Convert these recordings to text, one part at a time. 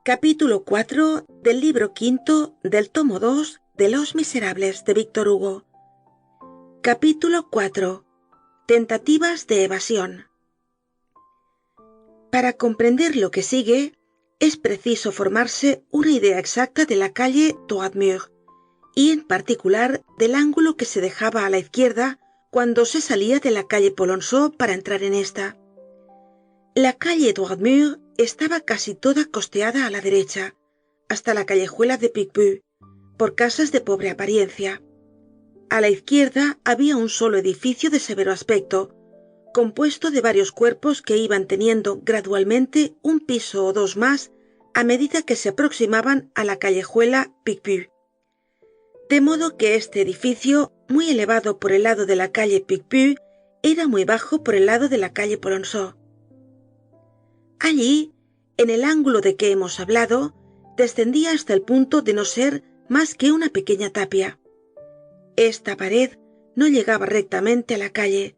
Capítulo 4 del libro quinto del tomo 2 de Los Miserables de Víctor Hugo. Capítulo 4. Tentativas de evasión. Para comprender lo que sigue, es preciso formarse una idea exacta de la calle Droit Mur, y en particular del ángulo que se dejaba a la izquierda cuando se salía de la calle Polonceau para entrar en esta. La calle Droit Mur estaba casi toda costeada a la derecha, hasta la callejuela de Picpus, por casas de pobre apariencia. A la izquierda había un solo edificio de severo aspecto, compuesto de varios cuerpos que iban teniendo gradualmente un piso o dos más a medida que se aproximaban a la callejuela Picpus. De modo que este edificio, muy elevado por el lado de la calle Picpus, era muy bajo por el lado de la calle Polonceau. Allí, en el ángulo de que hemos hablado, descendía hasta el punto de no ser más que una pequeña tapia. Esta pared no llegaba rectamente a la calle,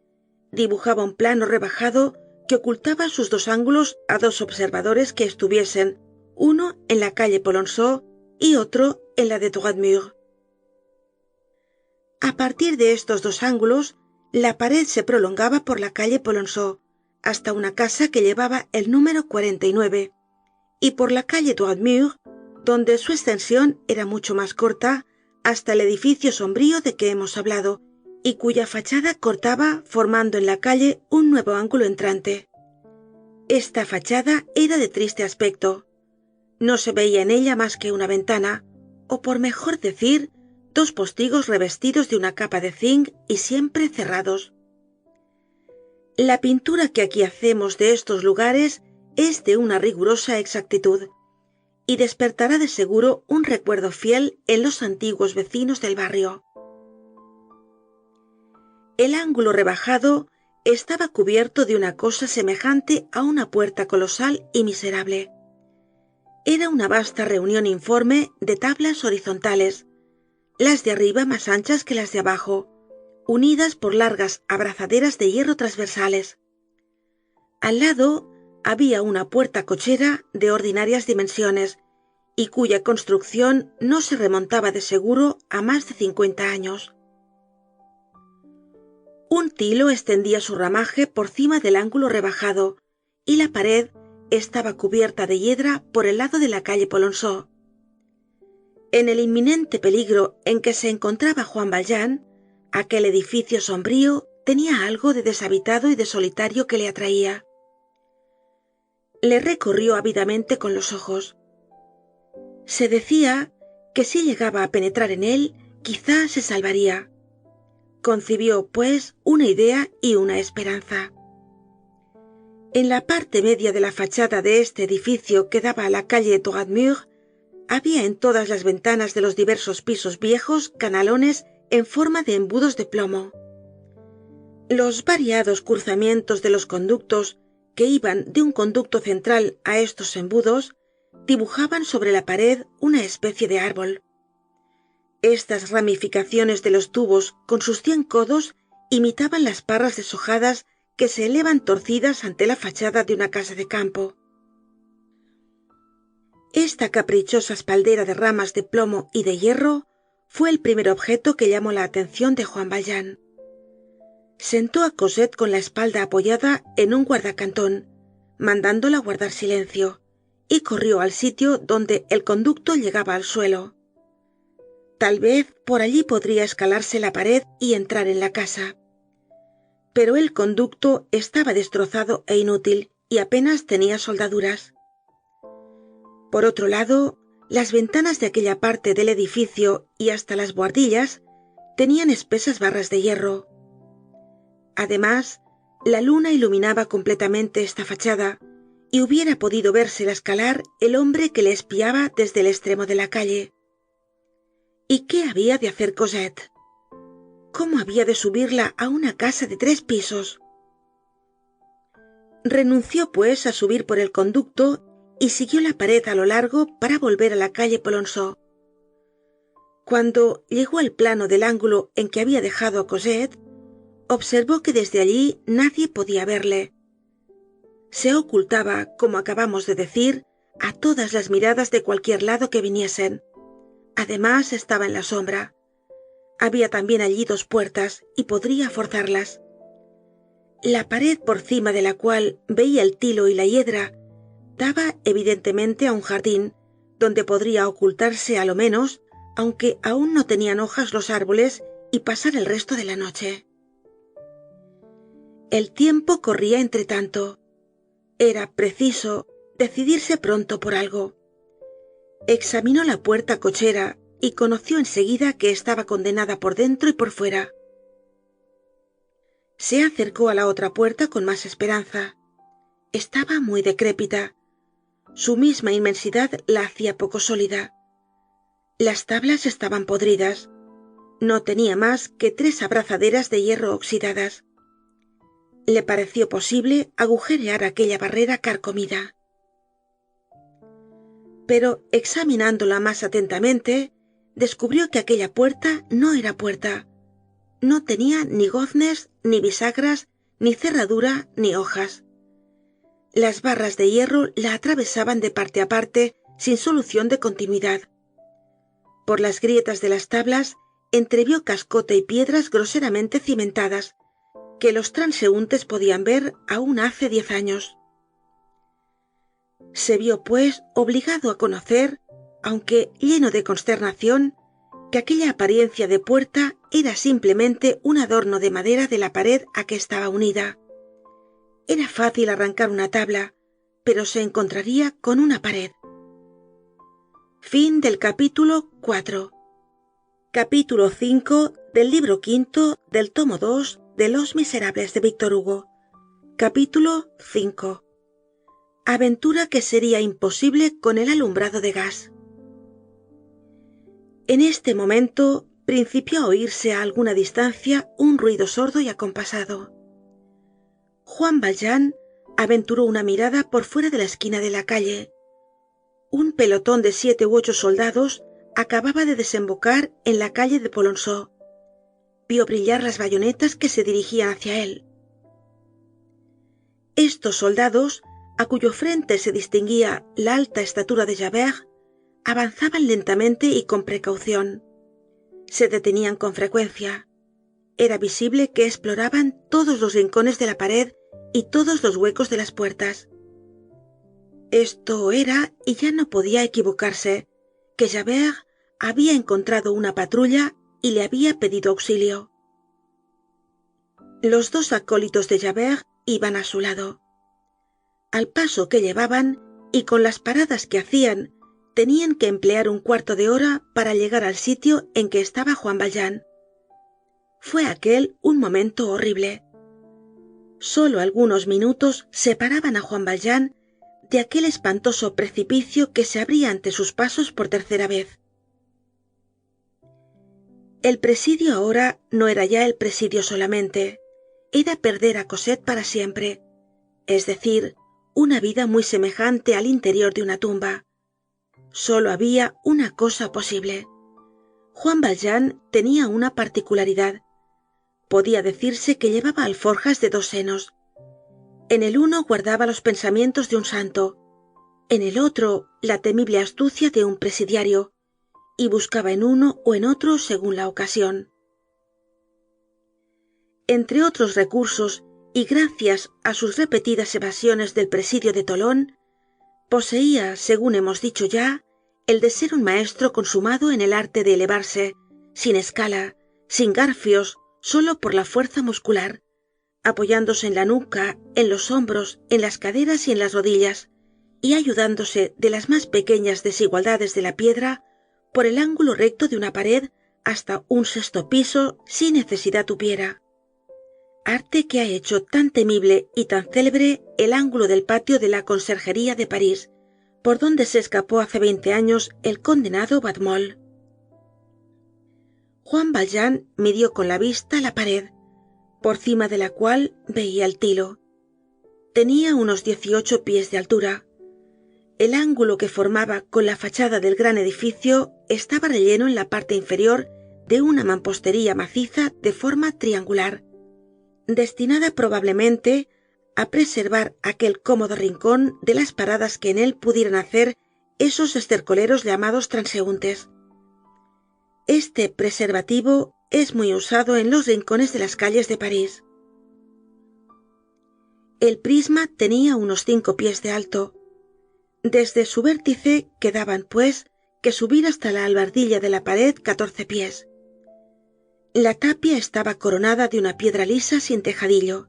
dibujaba un plano rebajado que ocultaba sus dos ángulos a dos observadores que estuviesen, uno en la calle Polonceau y otro en la de Droit Mur. A partir de estos dos ángulos, la pared se prolongaba por la calle Polonceau hasta una casa que llevaba el número 49, y por la calle Droit Mur, donde su extensión era mucho más corta, hasta el edificio sombrío de que hemos hablado, y cuya fachada cortaba formando en la calle un nuevo ángulo entrante. Esta fachada era de triste aspecto. No se veía en ella más que una ventana, o por mejor decir, dos postigos revestidos de una capa de zinc y siempre cerrados. La pintura que aquí hacemos de estos lugares es de una rigurosa exactitud, y despertará de seguro un recuerdo fiel en los antiguos vecinos del barrio. El ángulo rebajado estaba cubierto de una cosa semejante a una puerta colosal y miserable. Era una vasta reunión informe de tablas horizontales, las de arriba más anchas que las de abajo, unidas por largas abrazaderas de hierro transversales. Al lado había una puerta cochera de ordinarias dimensiones y cuya construcción no se remontaba de seguro a más de 50 años. Un tilo extendía su ramaje por cima del ángulo rebajado y la pared estaba cubierta de hiedra por el lado de la calle Polonceau. En el inminente peligro en que se encontraba Juan Valjean, aquel edificio sombrío tenía algo de deshabitado y de solitario que le atraía. Le recorrió ávidamente con los ojos. Se decía que si llegaba a penetrar en él, quizá se salvaría. Concibió, pues, una idea y una esperanza. En la parte media de la fachada de este edificio que daba a la calle Droit Mur, había en todas las ventanas de los diversos pisos viejos canalones en forma de embudos de plomo. Los variados cruzamientos de los conductos que iban de un conducto central a estos embudos dibujaban sobre la pared una especie de árbol. Estas ramificaciones de los tubos con sus 100 codos imitaban las parras deshojadas que se elevan torcidas ante la fachada de una casa de campo. Esta caprichosa espaldera de ramas de plomo y de hierro fue el primer objeto que llamó la atención de Juan Valjean. Sentó a Cosette con la espalda apoyada en un guardacantón, mandándola guardar silencio, y corrió al sitio donde el conducto llegaba al suelo. Tal vez por allí podría escalarse la pared y entrar en la casa. Pero el conducto estaba destrozado e inútil y apenas tenía soldaduras. Por otro lado, las ventanas de aquella parte del edificio y hasta las buhardillas tenían espesas barras de hierro. Además, la luna iluminaba completamente esta fachada y hubiera podido vérsela escalar el hombre que le espiaba desde el extremo de la calle. ¿Y qué había de hacer Cosette? ¿Cómo había de subirla a una casa de 3 pisos? Renunció, pues, a subir por el conducto y siguió la pared a lo largo para volver a la calle Polonceau. Cuando llegó al plano del ángulo en que había dejado a Cosette, observó que desde allí nadie podía verle. Se ocultaba, como acabamos de decir, a todas las miradas de cualquier lado que viniesen. Además, estaba en la sombra. Había también allí 2 puertas y podría forzarlas. La pared por cima de la cual veía el tilo y la hiedra daba evidentemente a un jardín, donde podría ocultarse a lo menos, aunque aún no tenían hojas los árboles, y pasar el resto de la noche. El tiempo corría entre tanto. Era preciso decidirse pronto por algo. Examinó la puerta cochera y conoció enseguida que estaba condenada por dentro y por fuera. Se acercó a la otra puerta con más esperanza. Estaba muy decrépita. Su misma inmensidad la hacía poco sólida. Las tablas estaban podridas. No tenía más que 3 abrazaderas de hierro oxidadas. Le pareció posible agujerear aquella barrera carcomida. Pero examinándola más atentamente, descubrió que aquella puerta no era puerta. No tenía ni goznes, ni bisagras, ni cerradura, ni hojas. Las barras de hierro la atravesaban de parte a parte sin solución de continuidad. Por las grietas de las tablas entrevió cascote y piedras groseramente cimentadas, que los transeúntes podían ver aún hace 10 años. Se vio, pues, obligado a conocer, aunque lleno de consternación, que aquella apariencia de puerta era simplemente un adorno de madera de la pared a que estaba unida. Era fácil arrancar una tabla, pero se encontraría con una pared. Fin del capítulo 4. Capítulo 5 del libro 5 del tomo 2 de Los Miserables de Víctor Hugo. Capítulo 5. Aventura que sería imposible con el alumbrado de gas. En este momento principió a oírse a alguna distancia un ruido sordo y acompasado. Juan Valjean aventuró una mirada por fuera de la esquina de la calle. Un pelotón de 7 u 8 soldados acababa de desembocar en la calle de Polonceau. Vio brillar las bayonetas que se dirigían hacia él. Estos soldados, a cuyo frente se distinguía la alta estatura de Javert, avanzaban lentamente y con precaución. Se detenían con frecuencia. Era visible que exploraban todos los rincones de la pared y todos los huecos de las puertas. Esto era, y ya no podía equivocarse, que Javert había encontrado una patrulla y le había pedido auxilio. Los 2 acólitos de Javert iban a su lado. Al paso que llevaban y con las paradas que hacían, tenían que emplear un cuarto de hora para llegar al sitio en que estaba Juan Valjean. Fue aquel un momento horrible. Solo algunos minutos separaban a Juan Valjean de aquel espantoso precipicio que se abría ante sus pasos por tercera vez. El presidio ahora no era ya el presidio solamente, era perder a Cosette para siempre, es decir, una vida muy semejante al interior de una tumba. Solo había una cosa posible. Juan Valjean tenía una particularidad. Podía decirse que llevaba alforjas de 2 senos. En el uno guardaba los pensamientos de un santo, en el otro la temible astucia de un presidiario, y buscaba en uno o en otro según la ocasión. Entre otros recursos, y gracias a sus repetidas evasiones del presidio de Tolón, poseía, según hemos dicho ya, el de ser un maestro consumado en el arte de elevarse, sin escala, sin garfios, solo por la fuerza muscular, apoyándose en la nuca, en los hombros, en las caderas y en las rodillas, y ayudándose de las más pequeñas desigualdades de la piedra por el ángulo recto de una pared hasta un 6º piso si necesidad tuviera. Arte que ha hecho tan temible y tan célebre el ángulo del patio de la Conserjería de París, por donde se escapó hace 20 años el condenado Badmol. Juan Valjean midió con la vista la pared, por cima de la cual veía el tilo. Tenía unos 18 pies de altura. El ángulo que formaba con la fachada del gran edificio estaba relleno en la parte inferior de una mampostería maciza de forma triangular, destinada probablemente a preservar aquel cómodo rincón de las paradas que en él pudieran hacer esos estercoleros llamados transeúntes. Este preservativo es muy usado en los rincones de las calles de París. El prisma tenía unos 5 pies de alto. Desde su vértice quedaban, pues, que subir hasta la albardilla de la pared 14 pies. La tapia estaba coronada de una piedra lisa sin tejadillo.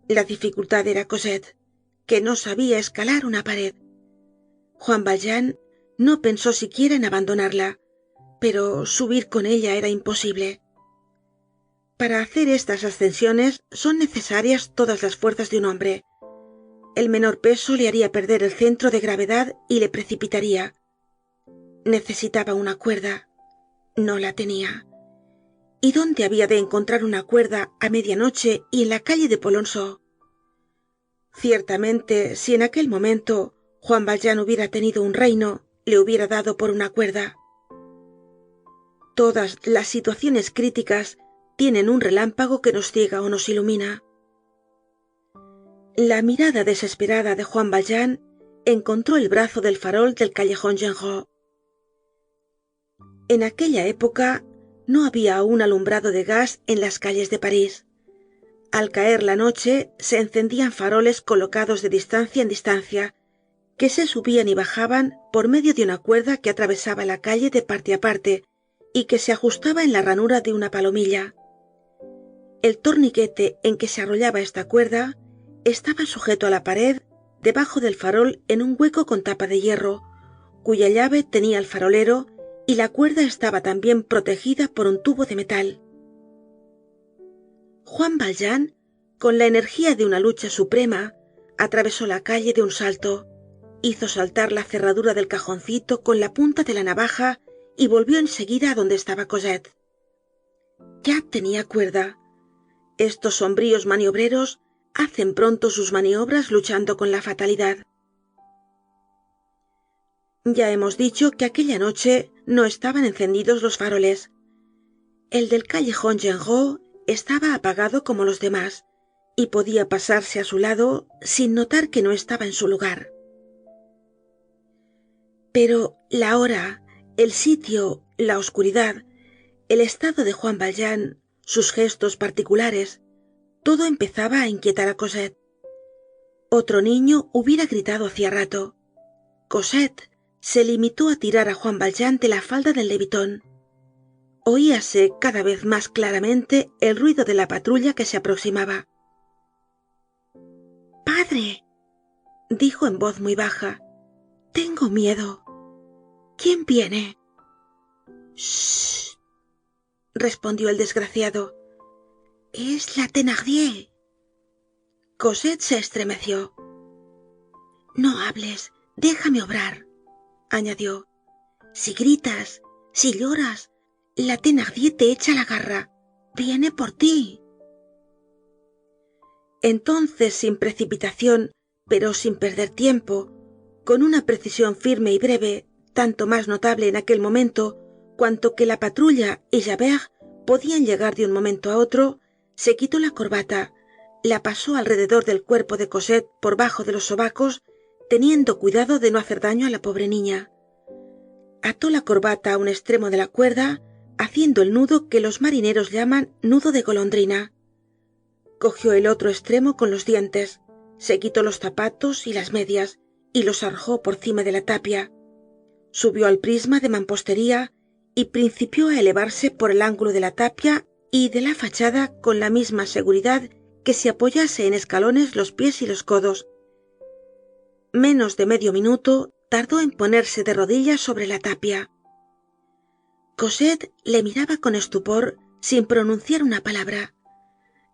La dificultad era Cosette, que no sabía escalar una pared. Juan Valjean no pensó siquiera en abandonarla, pero subir con ella era imposible. Para hacer estas ascensiones son necesarias todas las fuerzas de un hombre. El menor peso le haría perder el centro de gravedad y le precipitaría. Necesitaba una cuerda. No la tenía. ¿Y dónde había de encontrar una cuerda a medianoche y en la calle de Polonceau? Ciertamente, si en aquel momento Juan Valjean hubiera tenido un reino, le hubiera dado por una cuerda. Todas las situaciones críticas tienen un relámpago que nos ciega o nos ilumina. La mirada desesperada de Juan Valjean encontró el brazo del farol del callejón Genrot. En aquella época no había aún alumbrado de gas en las calles de París. Al caer la noche se encendían faroles colocados de distancia en distancia, que se subían y bajaban por medio de una cuerda que atravesaba la calle de parte a parte y que se ajustaba en la ranura de una palomilla. El torniquete en que se arrollaba esta cuerda estaba sujeto a la pared debajo del farol en un hueco con tapa de hierro, cuya llave tenía el farolero, y la cuerda estaba también protegida por un tubo de metal. Juan Valjean, con la energía de una lucha suprema, atravesó la calle de un salto, hizo saltar la cerradura del cajoncito con la punta de la navaja y volvió enseguida a donde estaba Cosette. Ya tenía cuerda. Estos sombríos maniobreros hacen pronto sus maniobras luchando con la fatalidad. Ya hemos dicho que aquella noche no estaban encendidos los faroles. El del callejón Genrot estaba apagado como los demás, y podía pasarse a su lado sin notar que no estaba en su lugar. Pero la hora, el sitio, la oscuridad, el estado de Juan Valjean, sus gestos particulares, todo empezaba a inquietar a Cosette. Otro niño hubiera gritado hacía rato. Cosette se limitó a tirar a Juan Valjean de la falda del levitón. Oíase cada vez más claramente el ruido de la patrulla que se aproximaba. «Padre», dijo en voz muy baja, «tengo miedo. ¿Quién viene?» «Shh», respondió el desgraciado. «Es la Thénardier». Cosette se estremeció. «No hables, déjame obrar», añadió. «Si gritas, si lloras, la Thénardier te echa la garra. Viene por ti». Entonces, sin precipitación, pero sin perder tiempo, con una precisión firme y breve, tanto más notable en aquel momento, cuanto que la patrulla y Javert podían llegar de un momento a otro, se quitó la corbata, la pasó alrededor del cuerpo de Cosette por bajo de los sobacos, teniendo cuidado de no hacer daño a la pobre niña. Ató la corbata a un extremo de la cuerda, haciendo el nudo que los marineros llaman nudo de golondrina. Cogió el otro extremo con los dientes, se quitó los zapatos y las medias y los arrojó por cima de la tapia. Subió al prisma de mampostería y principió a elevarse por el ángulo de la tapia y de la fachada con la misma seguridad que si apoyase en escalones los pies y los codos. Menos de medio minuto tardó en ponerse de rodillas sobre la tapia. Cosette le miraba con estupor sin pronunciar una palabra.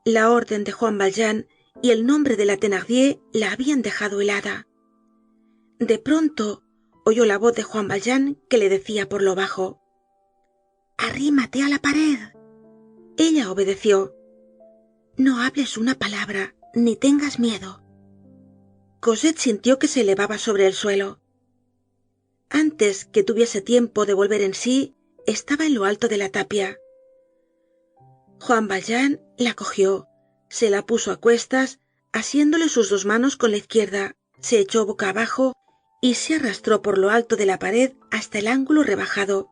La orden de Juan Valjean y el nombre de la Thénardier la habían dejado helada. De pronto oyó la voz de Juan Valjean que le decía por lo bajo: «Arrímate a la pared». Ella obedeció. «No hables una palabra, ni tengas miedo». Cosette sintió que se elevaba sobre el suelo. Antes que tuviese tiempo de volver en sí, estaba en lo alto de la tapia. Juan Valjean la cogió, se la puso a cuestas, asiéndole sus dos manos con la izquierda, se echó boca abajo y se arrastró por lo alto de la pared hasta el ángulo rebajado.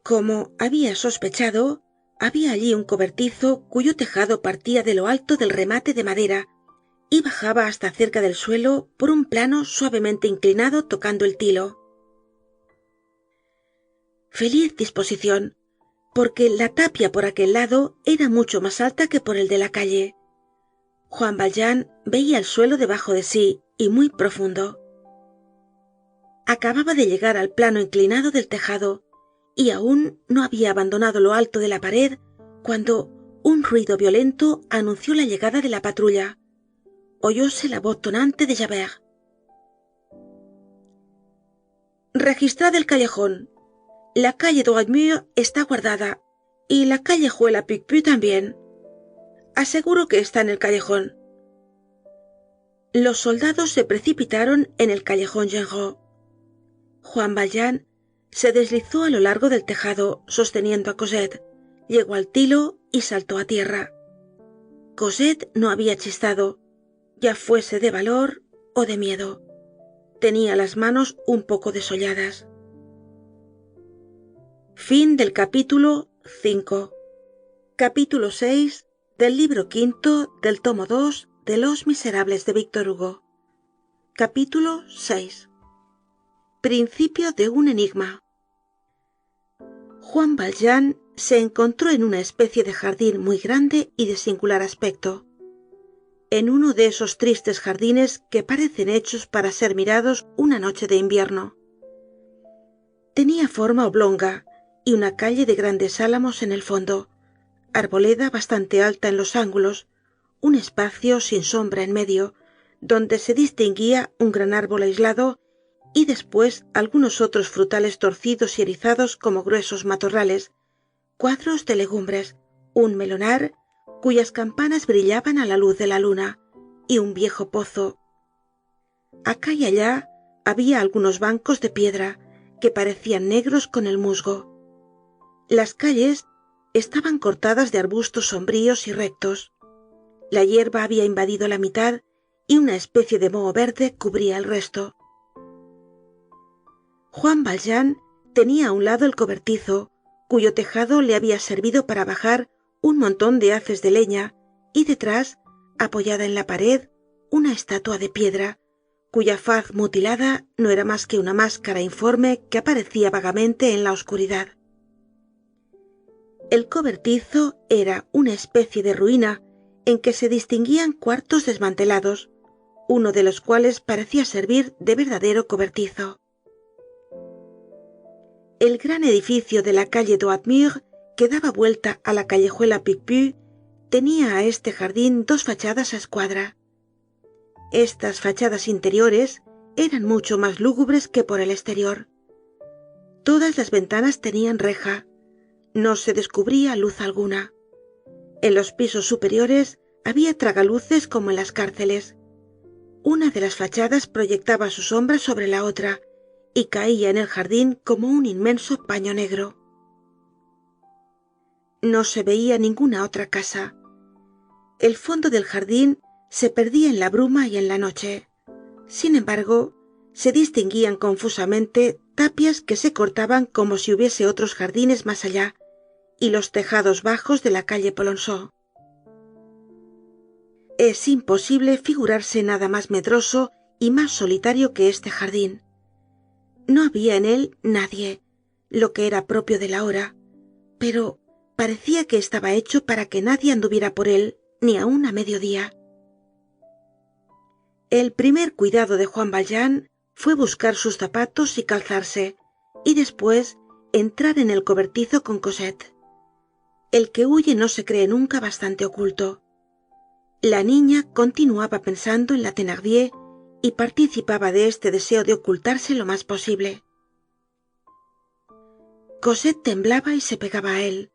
Como había sospechado, había allí un cobertizo cuyo tejado partía de lo alto del remate de madera y bajaba hasta cerca del suelo por un plano suavemente inclinado tocando el tilo. Feliz disposición, porque la tapia por aquel lado era mucho más alta que por el de la calle. Juan Valjean veía el suelo debajo de sí y muy profundo. Acababa de llegar al plano inclinado del tejado y aún no había abandonado lo alto de la pared cuando un ruido violento anunció la llegada de la patrulla. Oyóse la voz tonante de Javert. Registrad el callejón. La calle Droit Mur está guardada y la callejuela Picpus también. Aseguro que está en el callejón. Los soldados se precipitaron en el callejón Genrot. Juan Valjean se deslizó a lo largo del tejado sosteniendo a Cosette, llegó al tilo y saltó a tierra. Cosette no había chistado, ya fuese de valor o de miedo. Tenía las manos un poco desolladas. Fin del capítulo 5. Capítulo 6 del libro quinto del tomo 2 de Los Miserables de Víctor Hugo. Capítulo 6. Principio de un enigma. Juan Valjean se encontró en una especie de jardín muy grande y de singular aspecto. En uno de esos tristes jardines que parecen hechos para ser mirados una noche de invierno. Tenía forma oblonga y una calle de grandes álamos en el fondo, arboleda bastante alta en los ángulos, un espacio sin sombra en medio, donde se distinguía un gran árbol aislado y después algunos otros frutales torcidos y erizados como gruesos matorrales, cuadros de legumbres, un melonar cuyas campanas brillaban a la luz de la luna, y un viejo pozo. Acá y allá había algunos bancos de piedra que parecían negros con el musgo. Las calles estaban cortadas de arbustos sombríos y rectos. La hierba había invadido la mitad y una especie de moho verde cubría el resto. Juan Valjean tenía a un lado el cobertizo, cuyo tejado le había servido para bajar un montón de haces de leña, y detrás, apoyada en la pared, una estatua de piedra, cuya faz mutilada no era más que una máscara informe que aparecía vagamente en la oscuridad. El cobertizo era una especie de ruina en que se distinguían cuartos desmantelados, uno de los cuales parecía servir de verdadero cobertizo. El gran edificio de la calle Droit Mur, que daba vuelta a la callejuela Picpus, tenía a este jardín dos fachadas a escuadra. Estas fachadas interiores eran mucho más lúgubres que por el exterior. Todas las ventanas tenían reja. No se descubría luz alguna. En los pisos superiores había tragaluces como en las cárceles. Una de las fachadas proyectaba su sombra sobre la otra y caía en el jardín como un inmenso paño negro. No se veía ninguna otra casa. El fondo del jardín se perdía en la bruma y en la noche. Sin embargo, se distinguían confusamente tapias que se cortaban como si hubiese otros jardines más allá, y los tejados bajos de la calle Polonceau. Es imposible figurarse nada más medroso y más solitario que este jardín. No había en él nadie, lo que era propio de la hora, pero parecía que estaba hecho para que nadie anduviera por él, ni aun a mediodía. El primer cuidado de Juan Valjean fue buscar sus zapatos y calzarse, y después entrar en el cobertizo con Cosette. El que huye no se cree nunca bastante oculto. La niña continuaba pensando en la Thénardier y participaba de este deseo de ocultarse lo más posible. Cosette temblaba y se pegaba a él.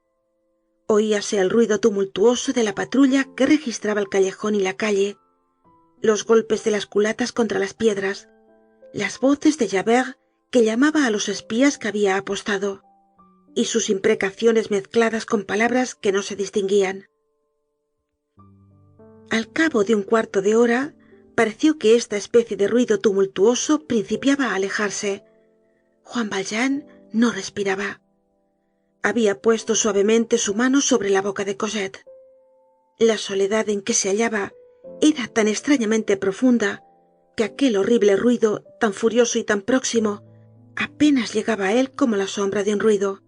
Oíase el ruido tumultuoso de la patrulla que registraba el callejón y la calle, los golpes de las culatas contra las piedras, las voces de Javert que llamaba a los espías que había apostado, y sus imprecaciones mezcladas con palabras que no se distinguían. Al cabo de un cuarto de hora, pareció que esta especie de ruido tumultuoso principiaba a alejarse. Juan Valjean no respiraba. Había puesto suavemente su mano sobre la boca de Cosette. La soledad en que se hallaba era tan extrañamente profunda que aquel horrible ruido, tan furioso y tan próximo, apenas llegaba a él como la sombra de un ruido.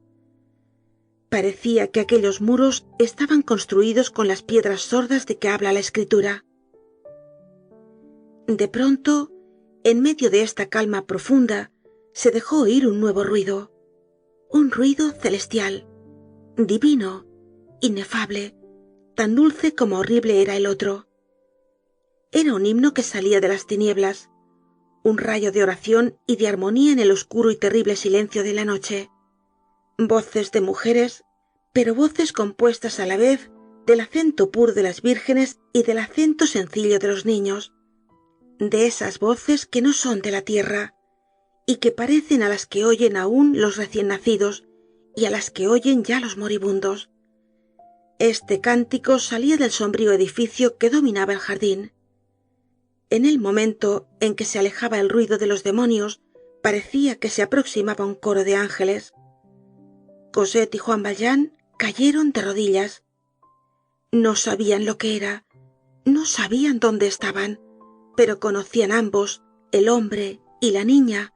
Parecía que aquellos muros estaban construidos con las piedras sordas de que habla la Escritura. De pronto, en medio de esta calma profunda, se dejó oír un nuevo ruido. Un ruido celestial, divino, inefable, tan dulce como horrible era el otro. Era un himno que salía de las tinieblas, un rayo de oración y de armonía en el oscuro y terrible silencio de la noche. Voces de mujeres, pero voces compuestas a la vez del acento puro de las vírgenes y del acento sencillo de los niños, de esas voces que no son de la tierra y que parecen a las que oyen aún los recién nacidos y a las que oyen ya los moribundos. Este cántico salía del sombrío edificio que dominaba el jardín. En el momento en que se alejaba el ruido de los demonios, parecía que se aproximaba un coro de ángeles. Cosette y Juan Valjean cayeron de rodillas. No sabían lo que era, no sabían dónde estaban, pero conocían ambos, el hombre y la niña,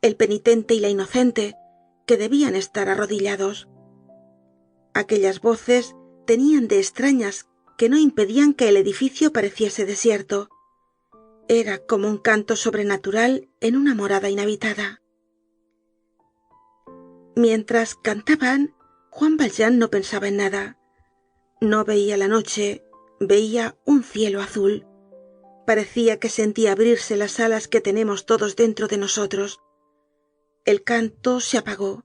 el penitente y la inocente, que debían estar arrodillados. Aquellas voces tenían de extrañas que no impedían que el edificio pareciese desierto. Era como un canto sobrenatural en una morada inhabitada. Mientras cantaban, Juan Valjean no pensaba en nada. No veía la noche, veía un cielo azul. Parecía que sentía abrirse las alas que tenemos todos dentro de nosotros. El canto se apagó.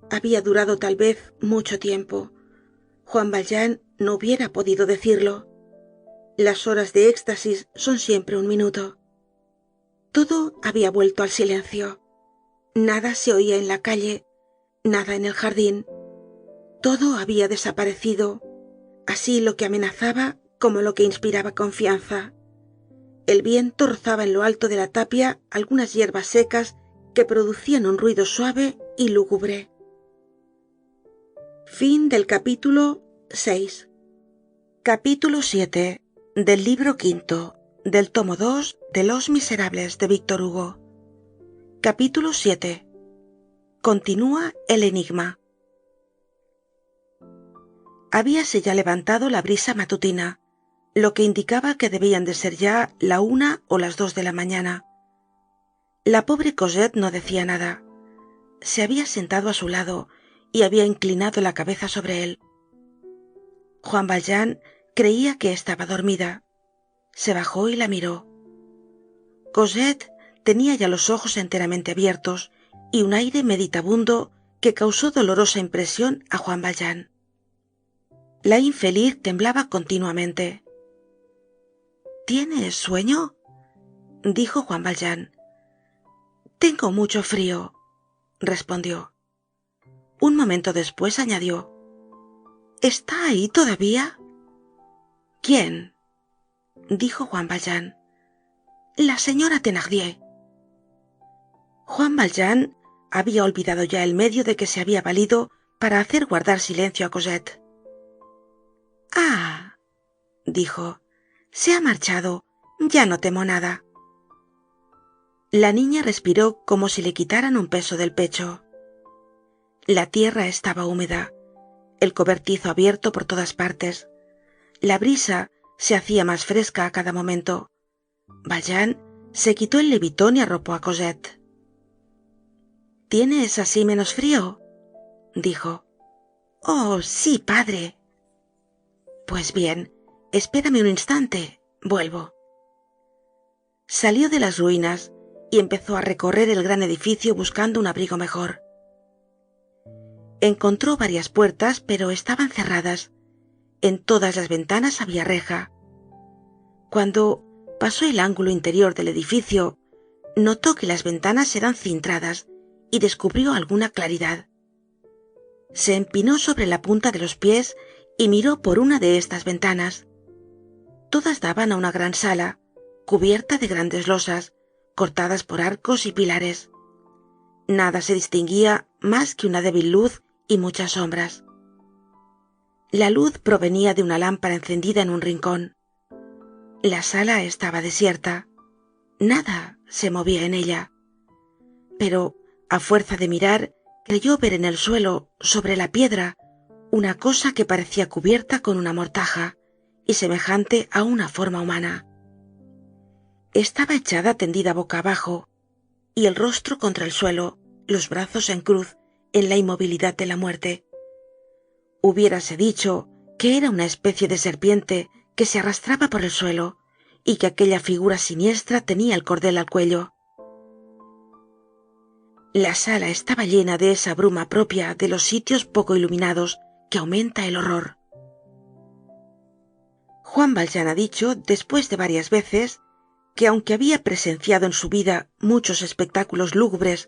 Había durado tal vez mucho tiempo. Juan Valjean no hubiera podido decirlo. Las horas de éxtasis son siempre un minuto. Todo había vuelto al silencio. Nada se oía en la calle, nada en el jardín. Todo había desaparecido, así lo que amenazaba como lo que inspiraba confianza. El viento rozaba en lo alto de la tapia algunas hierbas secas que producían un ruido suave y lúgubre. Fin del capítulo 6. Capítulo 7 del libro quinto del tomo 2 de Los Miserables de Víctor Hugo. Capítulo 7. Continúa el enigma. Habíase ya levantado la brisa matutina, lo que indicaba que debían de ser ya la 1 o las 2 de la mañana. La pobre Cosette no decía nada. Se había sentado a su lado y había inclinado la cabeza sobre él. Juan Valjean creía que estaba dormida. Se bajó y la miró. Cosette tenía ya los ojos enteramente abiertos y un aire meditabundo que causó dolorosa impresión a Juan Valjean. La infeliz temblaba continuamente. ¿Tienes sueño?, dijo Juan Valjean. Tengo mucho frío, respondió. Un momento después añadió: ¿Está ahí todavía? ¿Quién?, dijo Juan Valjean. La señora Thénardier. Juan Valjean había olvidado ya el medio de que se había valido para hacer guardar silencio a Cosette. Ah, dijo, se ha marchado, ya no temo nada. La niña respiró como si le quitaran un peso del pecho. La tierra estaba húmeda, el cobertizo abierto por todas partes. La brisa se hacía más fresca a cada momento. Valjean se quitó el levitón y arropó a Cosette. ¿Tienes así menos frío?, dijo. Oh, sí, padre. Pues bien, espérame un instante, vuelvo. Salió de las ruinas y empezó a recorrer el gran edificio buscando un abrigo mejor. Encontró varias puertas, pero estaban cerradas. En todas las ventanas había reja. Cuando pasó el ángulo interior del edificio, notó que las ventanas eran cintradas y descubrió alguna claridad. Se empinó sobre la punta de los pies y miró por una de estas ventanas. Todas daban a una gran sala, cubierta de grandes losas, cortadas por arcos y pilares. Nada se distinguía más que una débil luz y muchas sombras. La luz provenía de una lámpara encendida en un rincón. La sala estaba desierta. Nada se movía en ella. Pero, a fuerza de mirar, creyó ver en el suelo, sobre la piedra, una cosa que parecía cubierta con una mortaja y semejante a una forma humana. Estaba echada tendida boca abajo, y el rostro contra el suelo, los brazos en cruz, en la inmovilidad de la muerte. Hubiérase dicho que era una especie de serpiente que se arrastraba por el suelo y que aquella figura siniestra tenía el cordel al cuello. La sala estaba llena de esa bruma propia de los sitios poco iluminados que aumenta el horror. Juan Valjean ha dicho, después de varias veces, que aunque había presenciado en su vida muchos espectáculos lúgubres,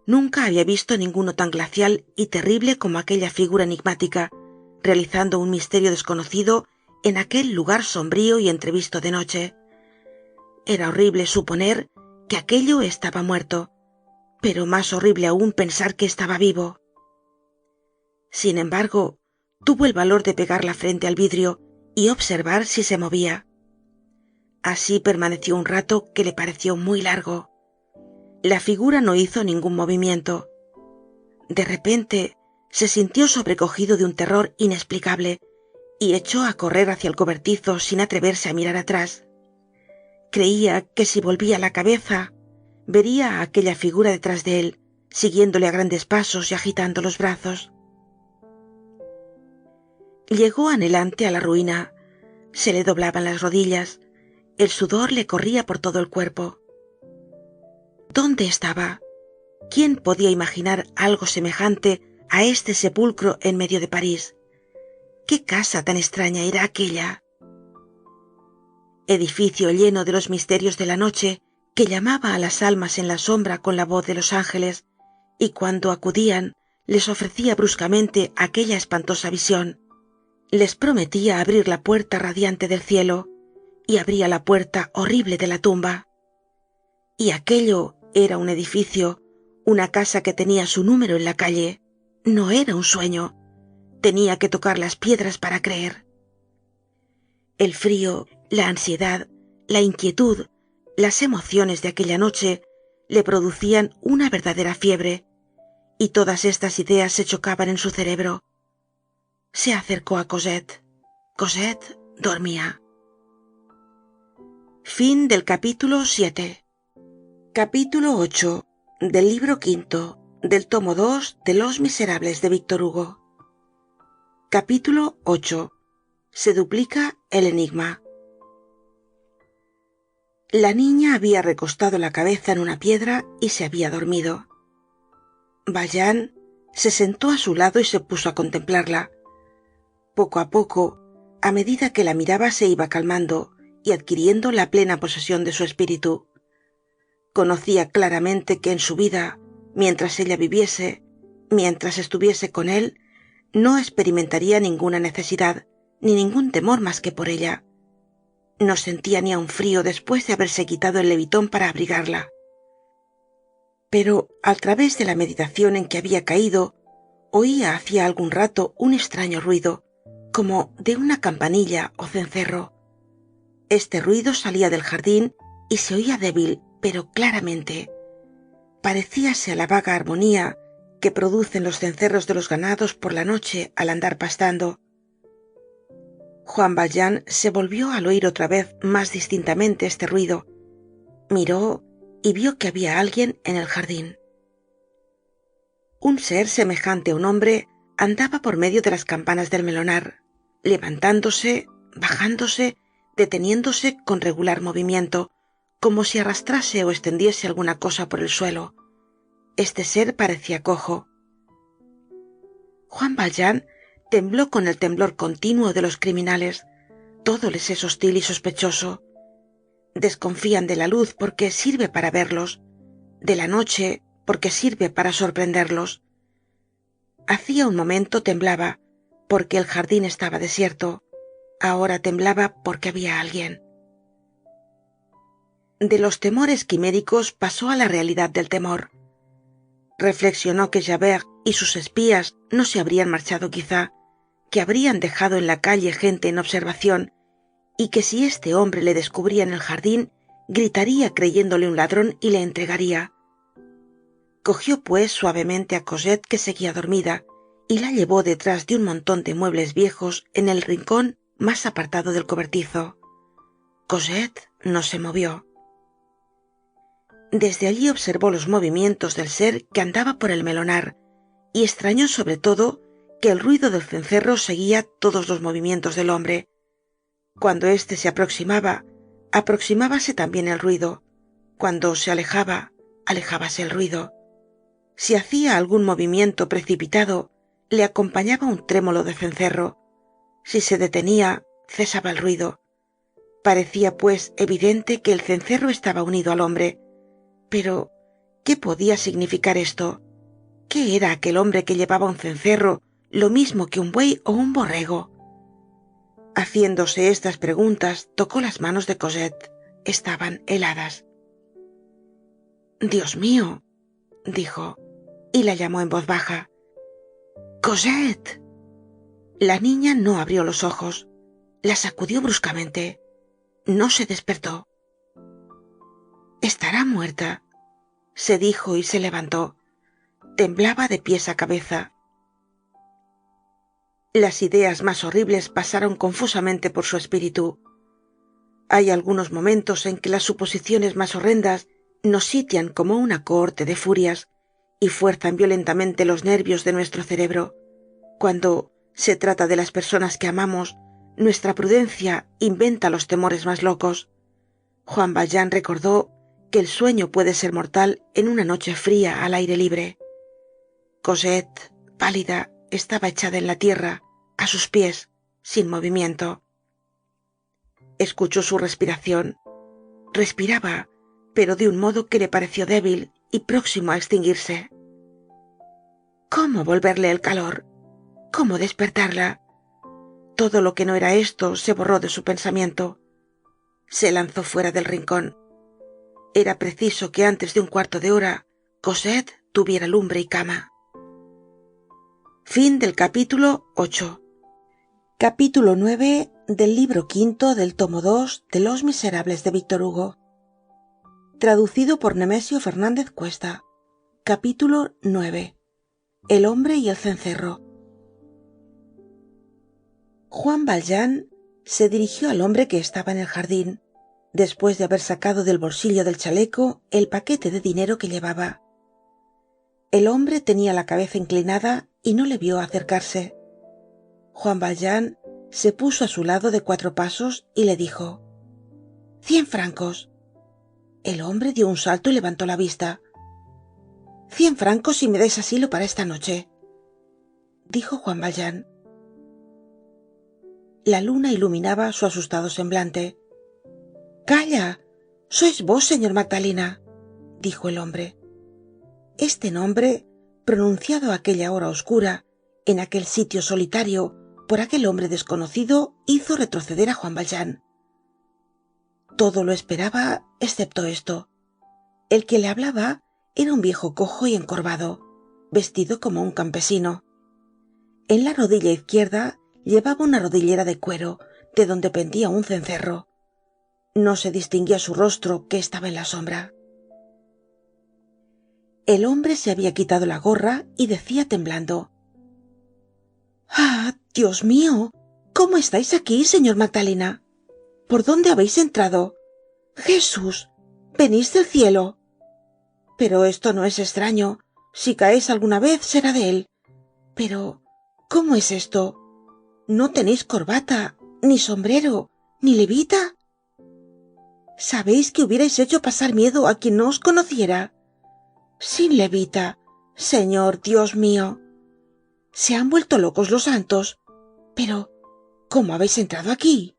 nunca había visto ninguno tan glacial y terrible como aquella figura enigmática, realizando un misterio desconocido en aquel lugar sombrío y entrevisto de noche. Era horrible suponer que aquello estaba muerto, pero más horrible aún pensar que estaba vivo. Sin embargo, tuvo el valor de pegar la frente al vidrio y observar si se movía. Así permaneció un rato que le pareció muy largo. La figura no hizo ningún movimiento. De repente se sintió sobrecogido de un terror inexplicable y echó a correr hacia el cobertizo sin atreverse a mirar atrás. Creía que si volvía la cabeza, vería a aquella figura detrás de él, siguiéndole a grandes pasos y agitando los brazos. Llegó anhelante a la ruina. Se le doblaban las rodillas. El sudor le corría por todo el cuerpo. ¿Dónde estaba? ¿Quién podía imaginar algo semejante a este sepulcro en medio de París? ¿Qué casa tan extraña era aquella? Edificio lleno de los misterios de la noche, que llamaba a las almas en la sombra con la voz de los ángeles, y cuando acudían les ofrecía bruscamente aquella espantosa visión. Les prometía abrir la puerta radiante del cielo, y abría la puerta horrible de la tumba. Y aquello era un edificio, una casa que tenía su número en la calle. No era un sueño. Tenía que tocar las piedras para creer. El frío, la ansiedad, la inquietud, las emociones de aquella noche le producían una verdadera fiebre, y todas estas ideas se chocaban en su cerebro. Se acercó a Cosette. Cosette dormía. Fin del capítulo 7. Capítulo 8 del libro quinto del tomo 2 de Los Miserables de Víctor Hugo. Capítulo 8. Se duplica el enigma. La niña había recostado la cabeza en una piedra y se había dormido. Valjean se sentó a su lado y se puso a contemplarla. Poco a poco, a medida que la miraba, se iba calmando y adquiriendo la plena posesión de su espíritu. Conocía claramente que en su vida, mientras ella viviese, mientras estuviese con él, no experimentaría ninguna necesidad, ni ningún temor más que por ella. No sentía ni aun frío después de haberse quitado el levitón para abrigarla. Pero, al través de la meditación en que había caído, oía hacía algún rato un extraño ruido, como de una campanilla o cencerro. Este ruido salía del jardín y se oía débil, pero claramente. Parecíase a la vaga armonía que producen los cencerros de los ganados por la noche al andar pastando. Juan Valjean se volvió al oír otra vez más distintamente este ruido. Miró y vio que había alguien en el jardín. Un ser semejante a un hombre andaba por medio de las campanas del melonar, levantándose, bajándose, deteniéndose con regular movimiento, como si arrastrase o extendiese alguna cosa por el suelo. Este ser parecía cojo. Juan Valjean tembló con el temblor continuo de los criminales. Todo les es hostil y sospechoso. Desconfían de la luz porque sirve para verlos, de la noche porque sirve para sorprenderlos. Hacía un momento temblaba, porque el jardín estaba desierto. Ahora temblaba porque había alguien. De los temores quiméricos pasó a la realidad del temor. Reflexionó que Javert y sus espías no se habrían marchado quizá, que habrían dejado en la calle gente en observación, y que si este hombre le descubría en el jardín, gritaría creyéndole un ladrón y le entregaría. Cogió pues suavemente a Cosette, que seguía dormida, y la llevó detrás de un montón de muebles viejos en el rincón más apartado del cobertizo. Cosette no se movió. Desde allí observó los movimientos del ser que andaba por el melonar, y extrañó sobre todo que el ruido del cencerro seguía todos los movimientos del hombre. Cuando éste se aproximaba, aproximábase también el ruido. Cuando se alejaba, alejábase el ruido. Si hacía algún movimiento precipitado, le acompañaba un trémolo de cencerro. Si se detenía, cesaba el ruido. Parecía, pues, evidente que el cencerro estaba unido al hombre. Pero, ¿qué podía significar esto? ¿Qué era aquel hombre que llevaba un cencerro, lo mismo que un buey o un borrego? Haciéndose estas preguntas, tocó las manos de Cosette. Estaban heladas. «Dios mío», dijo, y la llamó en voz baja. «Cosette». La niña no abrió los ojos. La sacudió bruscamente. No se despertó. «Estará muerta», se dijo y se levantó. Temblaba de pies a cabeza. Las ideas más horribles pasaron confusamente por su espíritu. Hay algunos momentos en que las suposiciones más horrendas nos sitian como una cohorte de furias y fuerzan violentamente los nervios de nuestro cerebro. Cuando se trata de las personas que amamos, nuestra prudencia inventa los temores más locos. Juan Valjean recordó que el sueño puede ser mortal en una noche fría al aire libre. Cosette, pálida, estaba echada en la tierra, a sus pies, sin movimiento. Escuchó su respiración. Respiraba, pero de un modo que le pareció débil y próximo a extinguirse. ¿Cómo volverle el calor? ¿Cómo despertarla? Todo lo que no era esto se borró de su pensamiento. Se lanzó fuera del rincón. Era preciso que antes de un cuarto de hora Cosette tuviera lumbre y cama. Fin del capítulo 8. Capítulo 9 del libro quinto del tomo 2 de Los Miserables de Víctor Hugo. Traducido por Nemesio Fernández Cuesta. Capítulo 9. El hombre y el cencerro. Juan Valjean se dirigió al hombre que estaba en el jardín, después de haber sacado del bolsillo del chaleco el paquete de dinero que llevaba. El hombre tenía la cabeza inclinada y no le vio acercarse. Juan Valjean se puso a su lado de 4 pasos y le dijo: 100 francos. El hombre dio un salto y levantó la vista. 100 francos si me dais asilo para esta noche, dijo Juan Valjean. La luna iluminaba su asustado semblante. «Calla, sois vos, señor Magdalena», dijo el hombre. Este nombre, pronunciado a aquella hora oscura, en aquel sitio solitario, por aquel hombre desconocido, hizo retroceder a Juan Valjean. Todo lo esperaba, excepto esto. El que le hablaba era un viejo cojo y encorvado, vestido como un campesino. En la rodilla izquierda llevaba una rodillera de cuero, de donde pendía un cencerro. No se distinguía su rostro, que estaba en la sombra. El hombre se había quitado la gorra y decía temblando: «¡Ah, Dios mío! ¿Cómo estáis aquí, señor Magdalena? ¿Por dónde habéis entrado? ¡Jesús! ¡Venís del cielo! Pero esto no es extraño. Si caéis alguna vez será de él. Pero, ¿cómo es esto? ¿No tenéis corbata, ni sombrero, ni levita? ¿Sabéis que hubierais hecho pasar miedo a quien no os conociera? Sin levita, Señor Dios mío. Se han vuelto locos los santos. Pero, ¿cómo habéis entrado aquí?»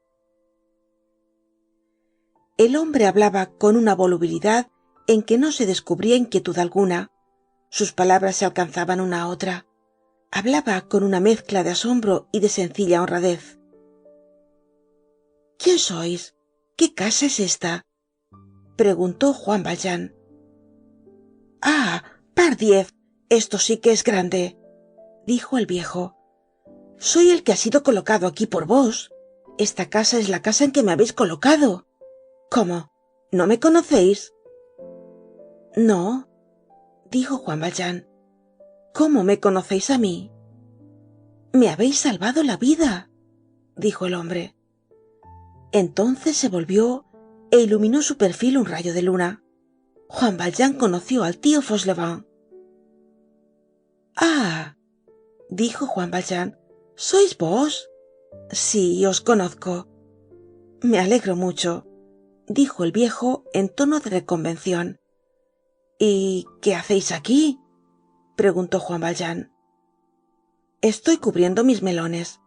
El hombre hablaba con una volubilidad en que no se descubría inquietud alguna. Sus palabras se alcanzaban una a otra. Hablaba con una mezcla de asombro y de sencilla honradez. ¿Quién sois? ¿Qué casa es esta? Preguntó Juan Valjean. Ah, pardiez, esto sí que es grande, dijo el viejo. Soy el que ha sido colocado aquí por vos. Esta casa es la casa en que me habéis colocado. ¿Cómo? ¿No me conocéis? No, dijo Juan Valjean. ¿Cómo me conocéis a mí? Me habéis salvado la vida, dijo el hombre. Entonces se volvió e iluminó su perfil un rayo de luna. Juan Valjean conoció al tío Fauchelevent. Ah, dijo Juan Valjean, ¿sois vos? Sí, os conozco. Me alegro mucho, dijo el viejo en tono de reconvención. ¿Y qué hacéis aquí? Preguntó Juan Valjean. Estoy cubriendo mis melones.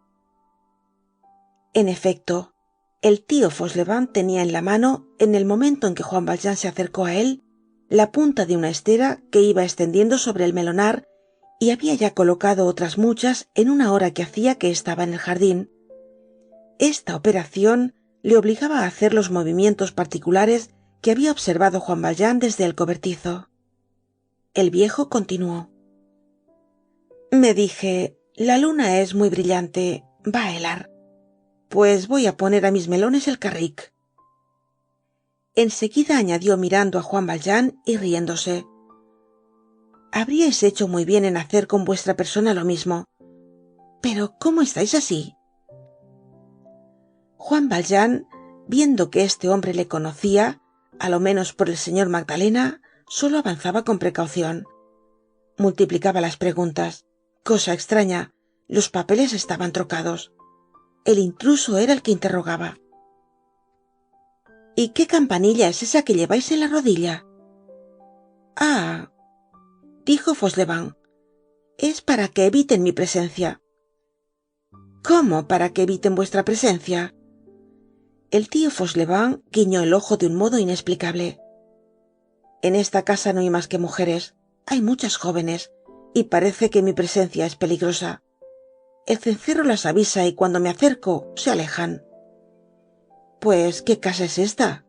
En efecto, el tío Fauchelevent tenía en la mano, en el momento en que Juan Valjean se acercó a él, la punta de una estera que iba extendiendo sobre el melonar y había ya colocado otras muchas en una hora que hacía que estaba en el jardín. Esta operación le obligaba a hacer los movimientos particulares que había observado Juan Valjean desde el cobertizo. El viejo continuó. Me dije, la luna es muy brillante, va a helar. Pues voy a poner a mis melones el carric. Enseguida añadió mirando a Juan Valjean y riéndose. Habríais hecho muy bien en hacer con vuestra persona lo mismo. Pero ¿cómo estáis así? Juan Valjean, viendo que este hombre le conocía, a lo menos por el señor Magdalena, solo avanzaba con precaución. Multiplicaba las preguntas. Cosa extraña, los papeles estaban trocados. El intruso era el que interrogaba. ¿Y qué campanilla es esa que lleváis en la rodilla? Ah, dijo Fauchelevent, es para que eviten mi presencia. ¿Cómo para que eviten vuestra presencia? El tío Fauchelevent guiñó el ojo de un modo inexplicable. En esta casa no hay más que mujeres, hay muchas jóvenes, y parece que mi presencia es peligrosa. El cencerro las avisa y cuando me acerco se alejan. Pues, ¿qué casa es esta?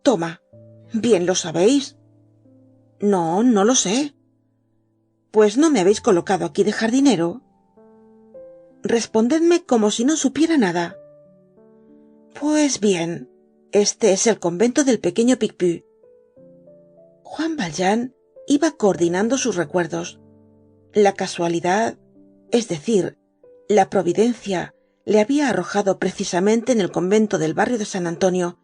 Toma, ¿bien lo sabéis? No, no lo sé. Pues no me habéis colocado aquí de jardinero. Respondedme como si no supiera nada. Pues bien, este es el convento del pequeño Picpus. Juan Valjean iba coordinando sus recuerdos. La casualidad, es decir, la providencia, le había arrojado precisamente en el convento del barrio de San Antonio,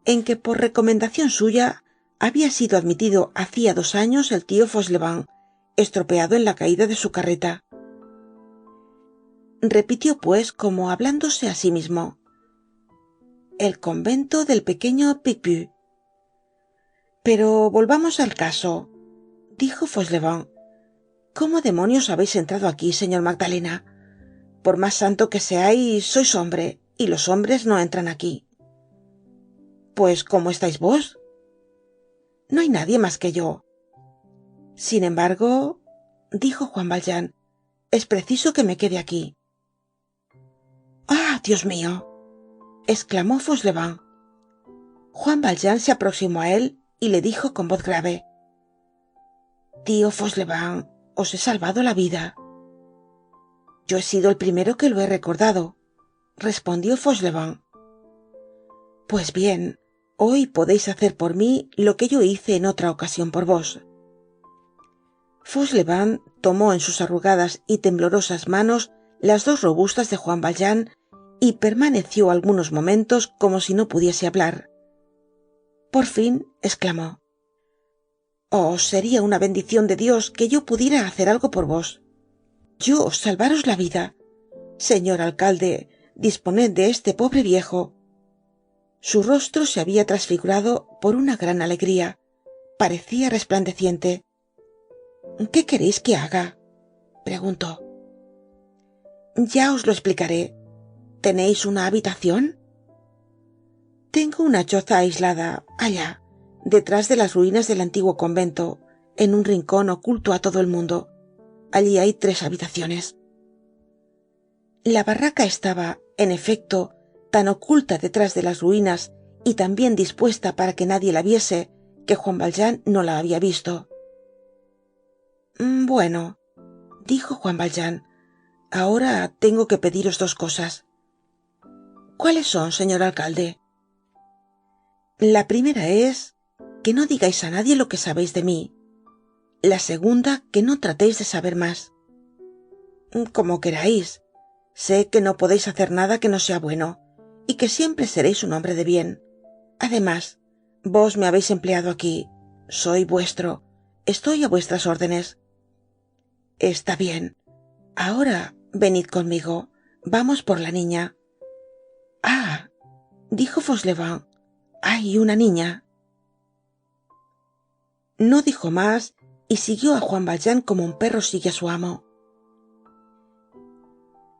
en que por recomendación suya había sido admitido hacía 2 años el tío Fauchelevent, estropeado en la caída de su carreta. Repitió pues como hablándose a sí mismo. El convento del pequeño Picpus. Pero volvamos al caso, dijo Fauchelevent. ¿Cómo demonios habéis entrado aquí, señor Magdalena? Por más santo que seáis, sois hombre, y los hombres no entran aquí. Pues, ¿cómo estáis vos? No hay nadie más que yo. Sin embargo, dijo Juan Valjean, es preciso que me quede aquí. ¡Ah, Dios mío!, exclamó Fauchelevent. Juan Valjean se aproximó a él y le dijo con voz grave: Tío Fauchelevent, os he salvado la vida. Yo he sido el primero que lo he recordado, respondió Fauchelevent. Pues bien, hoy podéis hacer por mí lo que yo hice en otra ocasión por vos. Fauchelevent tomó en sus arrugadas y temblorosas manos las 2 robustas de Juan Valjean y permaneció algunos momentos como si no pudiese hablar. Por fin exclamó: Oh, sería una bendición de Dios que yo pudiera hacer algo por vos. Yo salvaros la vida. Señor alcalde, disponed de este pobre viejo. Su rostro se había transfigurado por una gran alegría. Parecía resplandeciente. ¿Qué queréis que haga?, preguntó. Ya os lo explicaré. ¿Tenéis una habitación? Tengo una choza aislada, allá, detrás de las ruinas del antiguo convento, en un rincón oculto a todo el mundo. Allí hay 3 habitaciones. La barraca estaba, en efecto, tan oculta detrás de las ruinas y tan bien dispuesta para que nadie la viese, que Juan Valjean no la había visto. Bueno, dijo Juan Valjean, ahora tengo que pediros 2 cosas. ¿Cuáles son, señor alcalde? La primera es que no digáis a nadie lo que sabéis de mí. La segunda, que no tratéis de saber más. Como queráis. Sé que no podéis hacer nada que no sea bueno, y que siempre seréis un hombre de bien. Además, vos me habéis empleado aquí. Soy vuestro. Estoy a vuestras órdenes. Está bien. Ahora venid conmigo. Vamos por la niña. Ah, dijo Fauchelevent. Hay una niña. No dijo más y siguió a Juan Valjean como un perro sigue a su amo.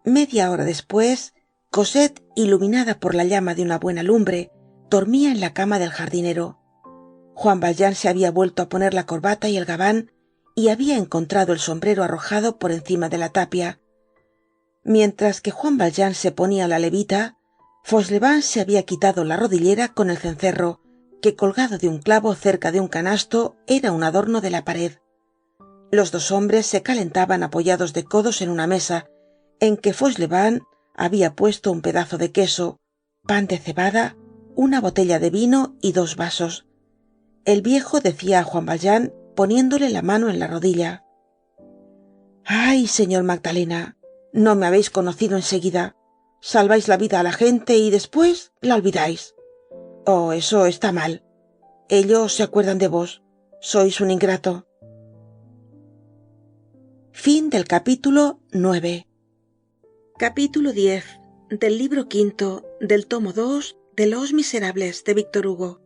Media hora después, Cosette, iluminada por la llama de una buena lumbre, dormía en la cama del jardinero. Juan Valjean se había vuelto a poner la corbata y el gabán y había encontrado el sombrero arrojado por encima de la tapia. Mientras que Juan Valjean se ponía la levita, Fauchelevent se había quitado la rodillera con el cencerro, que colgado de un clavo cerca de un canasto era un adorno de la pared. Los 2 hombres se calentaban apoyados de codos en una mesa, en que Fauchelevent había puesto un pedazo de queso, pan de cebada, una botella de vino y 2 vasos. El viejo decía a Juan Valjean, poniéndole la mano en la rodilla: «Ay, señor Magdalena, no me habéis conocido enseguida. Salváis la vida a la gente y después la olvidáis. Oh, eso está mal. Ellos se acuerdan de vos. Sois un ingrato». Fin del capítulo 9. Capítulo 10 del libro quinto del tomo 2 de Los Miserables de Víctor Hugo.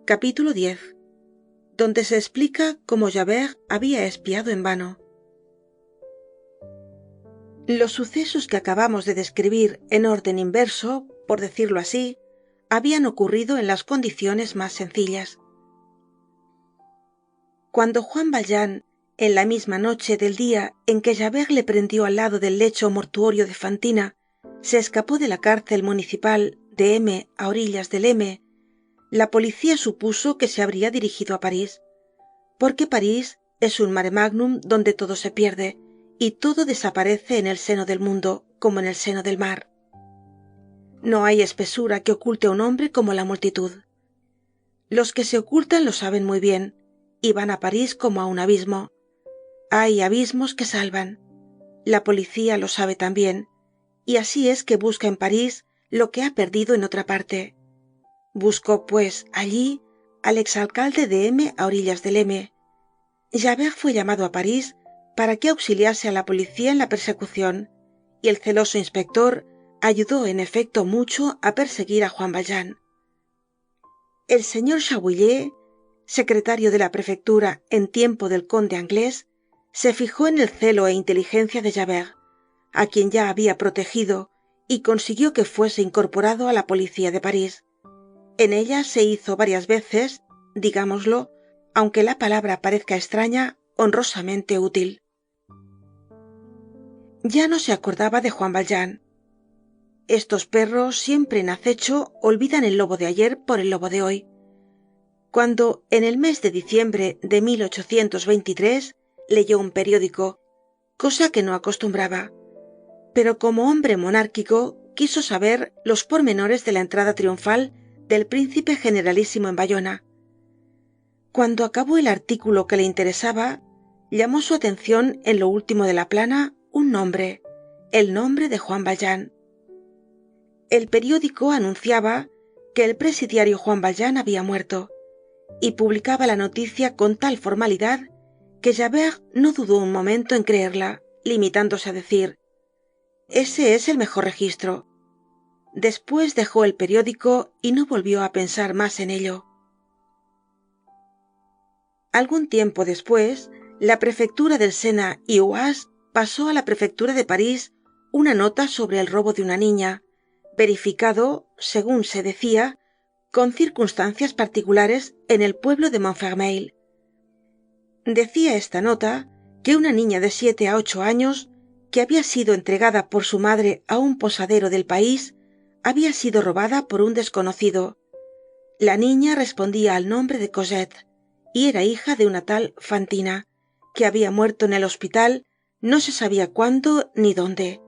Capítulo 10, donde se explica cómo Javert había espiado en vano. Los sucesos que acabamos de describir en orden inverso, por decirlo así, habían ocurrido en las condiciones más sencillas. Cuando Juan Valjean, en la misma noche del día en que Javert le prendió al lado del lecho mortuorio de Fantina, se escapó de la cárcel municipal de M a orillas del M, la policía supuso que se habría dirigido a París, porque París es un mare magnum donde todo se pierde y todo desaparece en el seno del mundo como en el seno del mar. No hay espesura que oculte a un hombre como la multitud. Los que se ocultan lo saben muy bien y van a París como a un abismo. Hay abismos que salvan. La policía lo sabe también, y así es que busca en París lo que ha perdido en otra parte. Buscó, pues, allí al exalcalde de M a orillas del M. Javert fue llamado a París para que auxiliase a la policía en la persecución, y el celoso inspector ayudó en efecto mucho a perseguir a Juan Valjean. El señor Chabouillet, secretario de la prefectura en tiempo del conde Anglés, se fijó en el celo e inteligencia de Javert, a quien ya había protegido, y consiguió que fuese incorporado a la policía de París. En ella se hizo varias veces, digámoslo, aunque la palabra parezca extraña, honrosamente útil. Ya no se acordaba de Juan Valjean. Estos perros, siempre en acecho, olvidan el lobo de ayer por el lobo de hoy. Cuando, en el mes de diciembre de 1823, leyó un periódico, cosa que no acostumbraba, pero como hombre monárquico quiso saber los pormenores de la entrada triunfal del príncipe generalísimo en Bayona. Cuando acabó el artículo que le interesaba, llamó su atención en lo último de la plana un nombre, el nombre de Juan Valjean. El periódico anunciaba que el presidiario Juan Valjean había muerto, y publicaba la noticia con tal formalidad que Javert no dudó un momento en creerla, limitándose a decir: «Ese es el mejor registro». Después dejó el periódico y no volvió a pensar más en ello. Algún tiempo después, la prefectura del Sena y Oise pasó a la prefectura de París una nota sobre el robo de una niña, verificado, según se decía, con circunstancias particulares en el pueblo de Montfermeil. Decía esta nota que una niña de 7 a 8 años, que había sido entregada por su madre a un posadero del país, había sido robada por un desconocido. La niña respondía al nombre de Cosette y era hija de una tal Fantina, que había muerto en el hospital no se sabía cuándo ni dónde.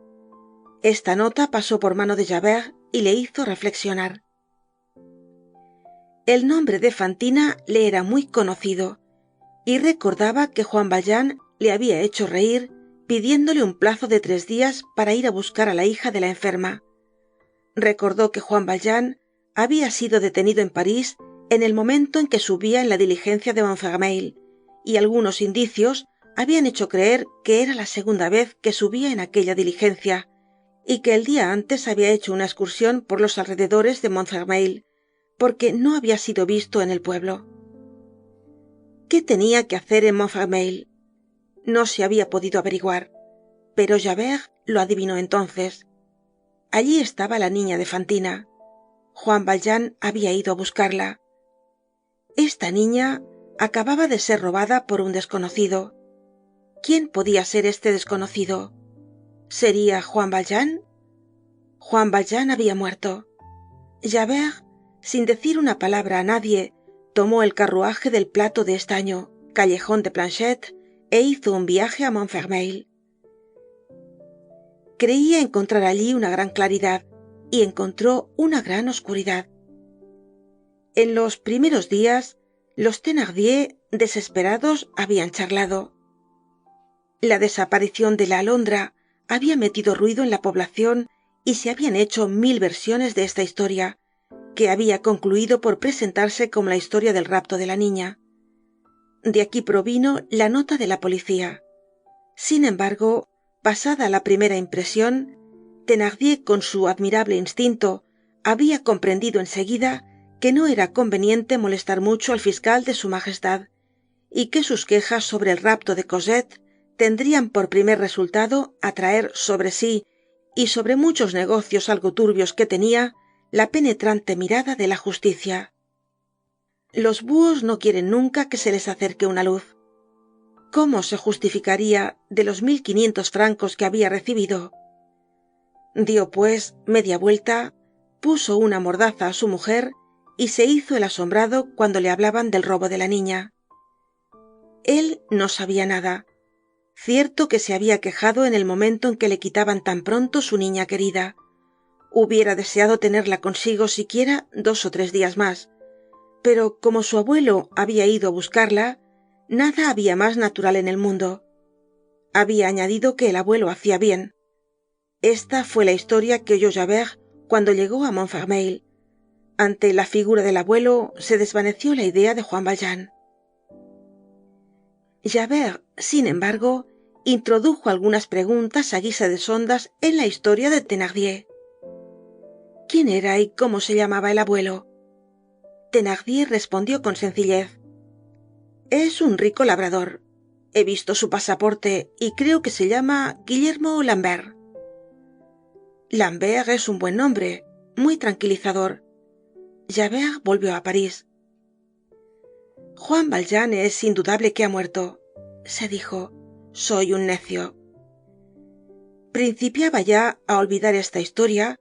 Esta nota pasó por mano de Javert y le hizo reflexionar. El nombre de Fantina le era muy conocido, y recordaba que Juan Valjean le había hecho reír pidiéndole un plazo de 3 días para ir a buscar a la hija de la enferma. Recordó que Juan Valjean había sido detenido en París en el momento en que subía en la diligencia de Montfermeil, y algunos indicios habían hecho creer que era la segunda vez que subía en aquella diligencia, y que el día antes había hecho una excursión por los alrededores de Montfermeil, porque no había sido visto en el pueblo. ¿Qué tenía que hacer en Montfermeil? No se había podido averiguar, pero Javert lo adivinó entonces. Allí estaba la niña de Fantina. Juan Valjean había ido a buscarla. Esta niña acababa de ser robada por un desconocido. ¿Quién podía ser este desconocido? ¿Sería Juan Valjean? Juan Valjean había muerto. Javert, sin decir una palabra a nadie, tomó el carruaje del Plato de Estaño, callejón de Planchette, e hizo un viaje a Montfermeil. Creía encontrar allí una gran claridad, y encontró una gran oscuridad. En los primeros días, los Thénardier, desesperados, habían charlado. La desaparición de la alondra había metido ruido en la población y se habían hecho 1000 versiones de esta historia, que había concluido por presentarse como la historia del rapto de la niña. De aquí provino la nota de la policía. Sin embargo, pasada la primera impresión, Thénardier, con su admirable instinto, había comprendido enseguida que no era conveniente molestar mucho al fiscal de su majestad, y que sus quejas sobre el rapto de Cosette tendrían por primer resultado atraer sobre sí y sobre muchos negocios algo turbios que tenía la penetrante mirada de la justicia. Los búhos no quieren nunca que se les acerque una luz. ¿Cómo se justificaría de los 1500 francos que había recibido? Dio pues media vuelta, puso una mordaza a su mujer y se hizo el asombrado cuando le hablaban del robo de la niña. Él no sabía nada. Cierto que se había quejado en el momento en que le quitaban tan pronto su niña querida. Hubiera deseado tenerla consigo siquiera 2 o 3 días más, pero como su abuelo había ido a buscarla, nada había más natural en el mundo. Había añadido que el abuelo hacía bien. Esta fue la historia que oyó Javert cuando llegó a Montfermeil. Ante la figura del abuelo se desvaneció la idea de Juan Valjean. Javert, sin embargo, introdujo algunas preguntas a guisa de sondas en la historia de Thénardier. ¿Quién era y cómo se llamaba el abuelo? Thénardier respondió con sencillez: es un rico labrador. He visto su pasaporte y creo que se llama Guillermo Lambert. Lambert es un buen nombre, muy tranquilizador. Javert volvió a París. Juan Valjean es indudable que ha muerto, se dijo. Soy un necio. Principiaba ya a olvidar esta historia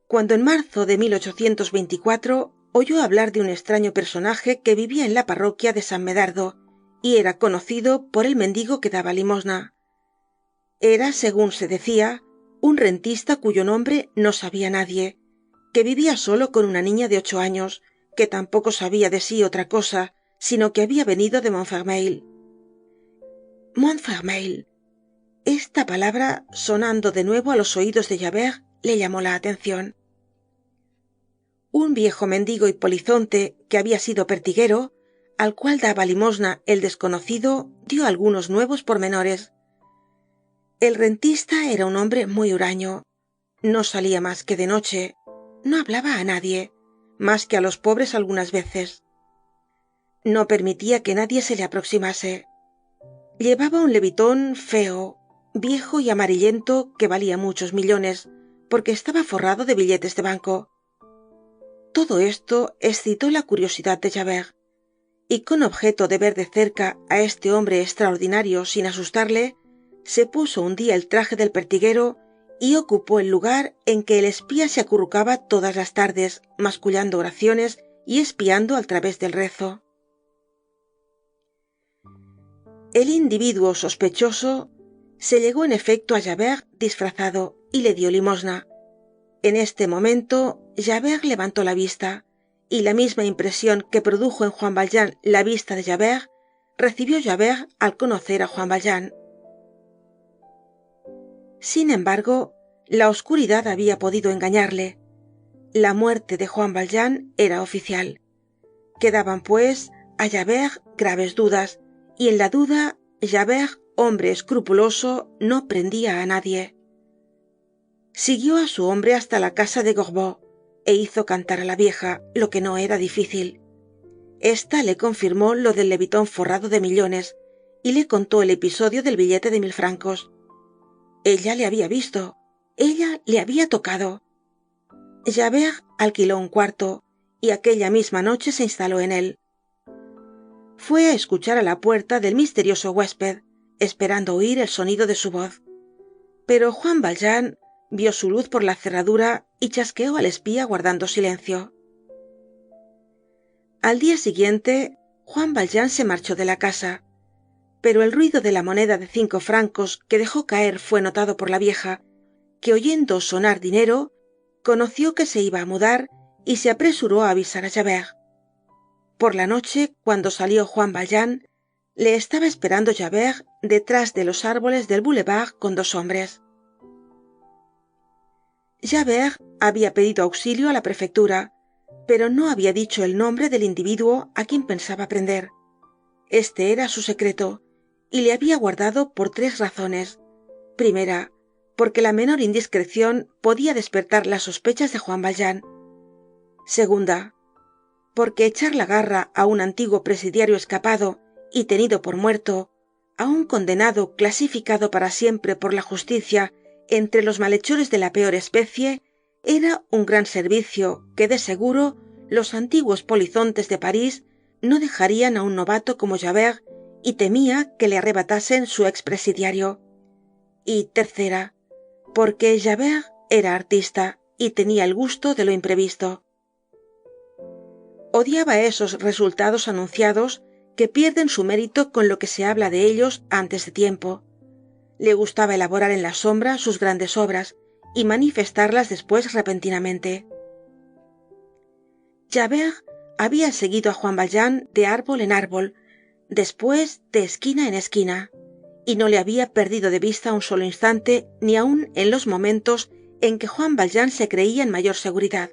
cuando en marzo de 1824 oyó hablar de un extraño personaje que vivía en la parroquia de San Medardo y era conocido por el mendigo que daba limosna. Era, según se decía, un rentista cuyo nombre no sabía nadie, que vivía solo con una niña de 8 años, que tampoco sabía de sí otra cosa, sino que había venido de Montfermeil. Montfermeil. Esta palabra, sonando de nuevo a los oídos de Javert, le llamó la atención. Un viejo mendigo y polizonte, que había sido pertiguero, al cual daba limosna el desconocido, dio algunos nuevos pormenores. El rentista era un hombre muy huraño. No salía más que de noche. No hablaba a nadie, más que a los pobres algunas veces. No permitía que nadie se le aproximase. Llevaba un levitón feo, viejo y amarillento, que valía muchos millones, porque estaba forrado de billetes de banco. Todo esto excitó la curiosidad de Javert, y con objeto de ver de cerca a este hombre extraordinario sin asustarle, se puso un día el traje del pertiguero y ocupó el lugar en que el espía se acurrucaba todas las tardes, mascullando oraciones y espiando al través del rezo. El individuo sospechoso se llegó en efecto a Javert disfrazado y le dio limosna. En este momento Javert levantó la vista, y la misma impresión que produjo en Juan Valjean la vista de Javert, recibió Javert al conocer a Juan Valjean. Sin embargo, la oscuridad había podido engañarle. La muerte de Juan Valjean era oficial. Quedaban, pues, a Javert graves dudas, y en la duda, Javert, hombre escrupuloso, no prendía a nadie. Siguió a su hombre hasta la casa de Gorbeau, e hizo cantar a la vieja, lo que no era difícil. Esta le confirmó lo del levitón forrado de millones, y le contó el episodio del billete de 1000 francos. Ella le había visto, ella le había tocado. Javert alquiló un cuarto, y aquella misma noche se instaló en él. Fue a escuchar a la puerta del misterioso huésped, esperando oír el sonido de su voz. Pero Juan Valjean vio su luz por la cerradura y chasqueó al espía guardando silencio. Al día siguiente, Juan Valjean se marchó de la casa, pero el ruido de la moneda de 5 francos que dejó caer fue notado por la vieja, que oyendo sonar dinero, conoció que se iba a mudar y se apresuró a avisar a Javert. Por la noche, cuando salió Juan Valjean, le estaba esperando Javert detrás de los árboles del boulevard con 2 hombres. Javert había pedido auxilio a la prefectura, pero no había dicho el nombre del individuo a quien pensaba prender. Este era su secreto, y le había guardado por 3 razones. Primera, porque la menor indiscreción podía despertar las sospechas de Juan Valjean. Segunda, porque echar la garra a un antiguo presidiario escapado y tenido por muerto, a un condenado clasificado para siempre por la justicia entre los malhechores de la peor especie, era un gran servicio que de seguro los antiguos polizontes de París no dejarían a un novato como Javert, y temía que le arrebatasen su expresidiario. Y tercera, porque Javert era artista y tenía el gusto de lo imprevisto. Odiaba esos resultados anunciados que pierden su mérito con lo que se habla de ellos antes de tiempo. Le gustaba elaborar en la sombra sus grandes obras y manifestarlas después repentinamente. Javert había seguido a Juan Valjean de árbol en árbol, después de esquina en esquina, y no le había perdido de vista un solo instante, ni aun en los momentos en que Juan Valjean se creía en mayor seguridad.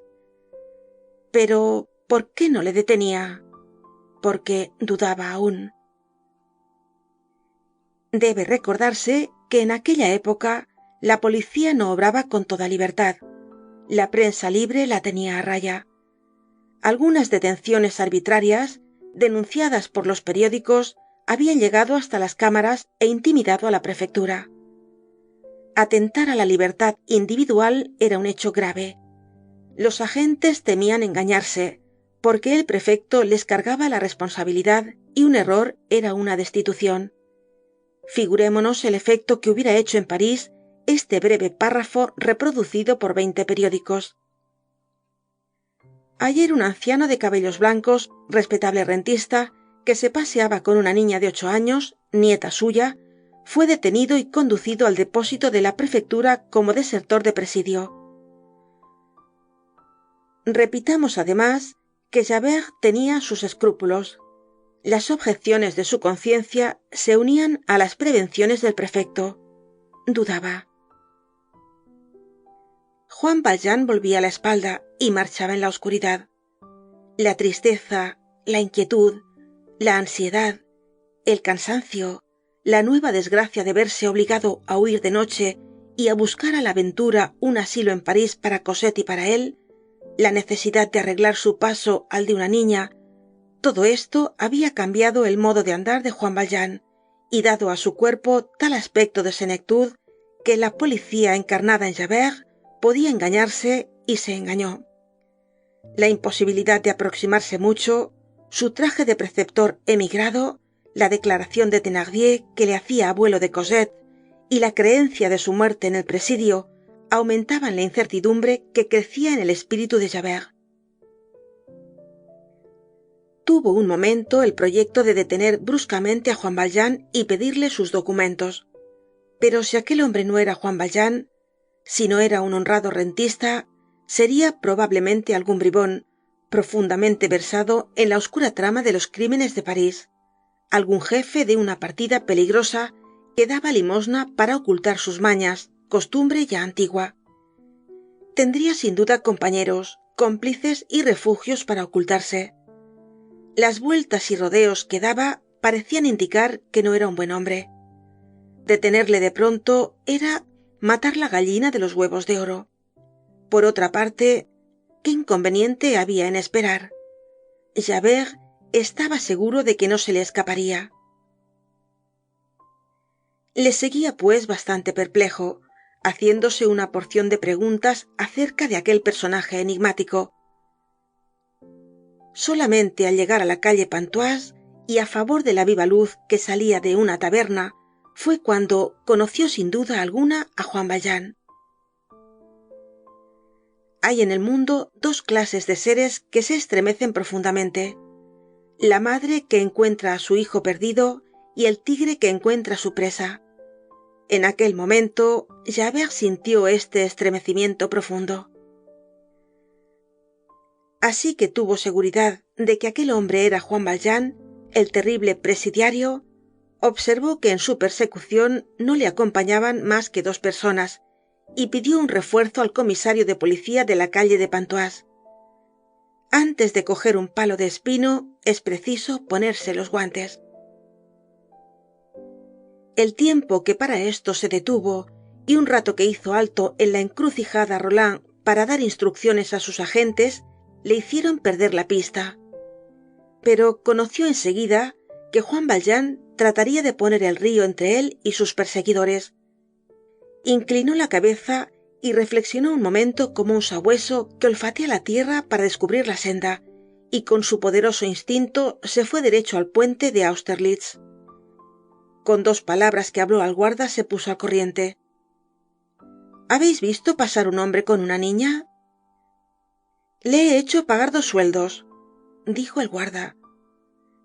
Pero, ¿por qué no le detenía? Porque dudaba aún. Debe recordarse que en aquella época la policía no obraba con toda libertad. La prensa libre la tenía a raya. Algunas detenciones arbitrarias, denunciadas por los periódicos, habían llegado hasta las cámaras e intimidado a la prefectura. Atentar a la libertad individual era un hecho grave. Los agentes temían engañarse, porque el prefecto les cargaba la responsabilidad y un error era una destitución. Figurémonos el efecto que hubiera hecho en París este breve párrafo reproducido por 20 periódicos. Ayer un anciano de cabellos blancos, respetable rentista, que se paseaba con una niña de 8 años, nieta suya, fue detenido y conducido al depósito de la prefectura como desertor de presidio. Repitamos además que Javert tenía sus escrúpulos. Las objeciones de su conciencia se unían a las prevenciones del prefecto. Dudaba. Juan Valjean volvía la espalda y marchaba en la oscuridad. La tristeza, la inquietud, la ansiedad, el cansancio, la nueva desgracia de verse obligado a huir de noche y a buscar a la aventura un asilo en París para Cosette y para él, la necesidad de arreglar su paso al de una niña, todo esto había cambiado el modo de andar de Juan Valjean y dado a su cuerpo tal aspecto de senectud que la policía encarnada en Javert podía engañarse y se engañó. La imposibilidad de aproximarse mucho, su traje de preceptor emigrado, la declaración de Thénardier que le hacía abuelo de Cosette y la creencia de su muerte en el presidio aumentaban la incertidumbre que crecía en el espíritu de Javert. Tuvo un momento el proyecto de detener bruscamente a Juan Valjean y pedirle sus documentos. Pero si aquel hombre no era Juan Valjean, si no era un honrado rentista, sería probablemente algún bribón, profundamente versado en la oscura trama de los crímenes de París, algún jefe de una partida peligrosa que daba limosna para ocultar sus mañas, costumbre ya antigua. Tendría sin duda compañeros, cómplices y refugios para ocultarse. Las vueltas y rodeos que daba parecían indicar que no era un buen hombre. Detenerle de pronto era matar la gallina de los huevos de oro. Por otra parte, ¿qué inconveniente había en esperar? Javert estaba seguro de que no se le escaparía. Le seguía pues bastante perplejo, haciéndose una porción de preguntas acerca de aquel personaje enigmático. Solamente al llegar a la calle Pontoise y a favor de la viva luz que salía de una taberna, fue cuando conoció sin duda alguna a Juan Valjean. Hay en el mundo dos clases de seres que se estremecen profundamente: la madre que encuentra a su hijo perdido y el tigre que encuentra a su presa. En aquel momento, Javert sintió este estremecimiento profundo. Así que tuvo seguridad de que aquel hombre era Juan Valjean, el terrible presidiario, observó que en su persecución no le acompañaban más que dos personas, y pidió un refuerzo al comisario de policía de la calle de Pontoise. Antes de coger un palo de espino, es preciso ponerse los guantes. El tiempo que para esto se detuvo y un rato que hizo alto en la encrucijada Roland para dar instrucciones a sus agentes le hicieron perder la pista. Pero conoció enseguida que Juan Valjean trataría de poner el río entre él y sus perseguidores. Inclinó la cabeza y reflexionó un momento como un sabueso que olfatea la tierra para descubrir la senda, y con su poderoso instinto se fue derecho al puente de Austerlitz. Con dos palabras que habló al guarda se puso al corriente. ¿Habéis visto pasar un hombre con una niña? Le he hecho pagar 2 sueldos, dijo el guarda.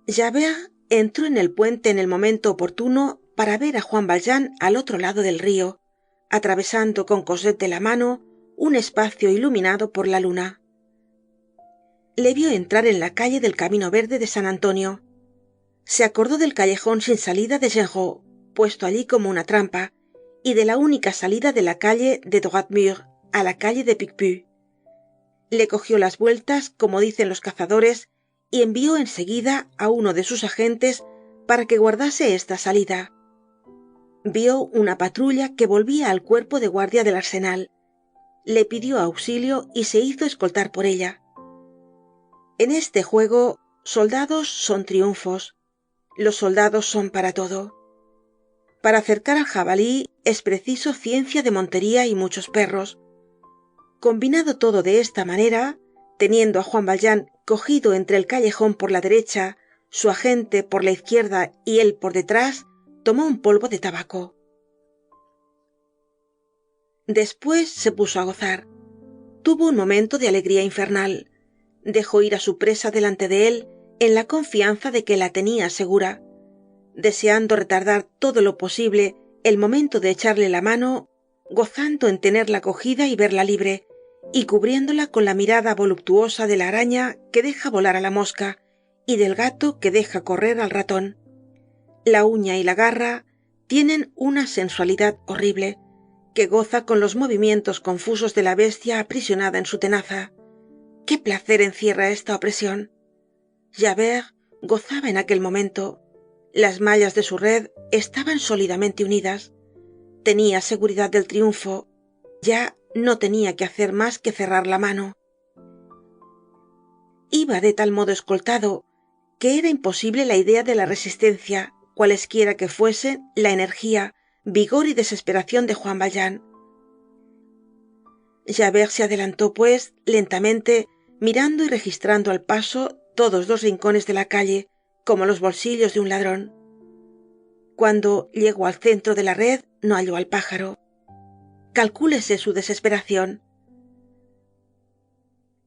Javert entró en el puente en el momento oportuno para ver a Juan Valjean al otro lado del río, atravesando con Cosette de la mano un espacio iluminado por la luna. Le vio entrar en la calle del Camino Verde de San Antonio. Se acordó del callejón sin salida de Genrot, puesto allí como una trampa, y de la única salida de la calle de Droit-Mur a la calle de Picpus. Le cogió las vueltas, como dicen los cazadores, y envió enseguida a uno de sus agentes para que guardase esta salida. Vio una patrulla que volvía al cuerpo de guardia del arsenal. Le pidió auxilio y se hizo escoltar por ella. En este juego, soldados son triunfos. Los soldados son para todo. Para acercar al jabalí es preciso ciencia de montería y muchos perros. Combinado todo de esta manera, teniendo a Juan Valjean cogido entre el callejón por la derecha, su agente por la izquierda y él por detrás, tomó un polvo de tabaco. Después se puso a gozar. Tuvo un momento de alegría infernal. Dejó ir a su presa delante de él en la confianza de que la tenía segura. Deseando retardar todo lo posible el momento de echarle la mano, gozando en tenerla cogida y verla libre, y cubriéndola con la mirada voluptuosa de la araña que deja volar a la mosca y del gato que deja correr al ratón. La uña y la garra tienen una sensualidad horrible, que goza con los movimientos confusos de la bestia aprisionada en su tenaza. ¿Qué placer encierra esta opresión? Javert gozaba en aquel momento. Las mallas de su red estaban sólidamente unidas. Tenía seguridad del triunfo. Ya no tenía que hacer más que cerrar la mano. Iba de tal modo escoltado que era imposible la idea de la resistencia, cualesquiera que fuesen la energía, vigor y desesperación de Juan Valjean. Javert se adelantó, pues, lentamente, mirando y registrando al paso todos los rincones de la calle, como los bolsillos de un ladrón. Cuando llegó al centro de la red, no halló al pájaro. calcúlese su desesperación.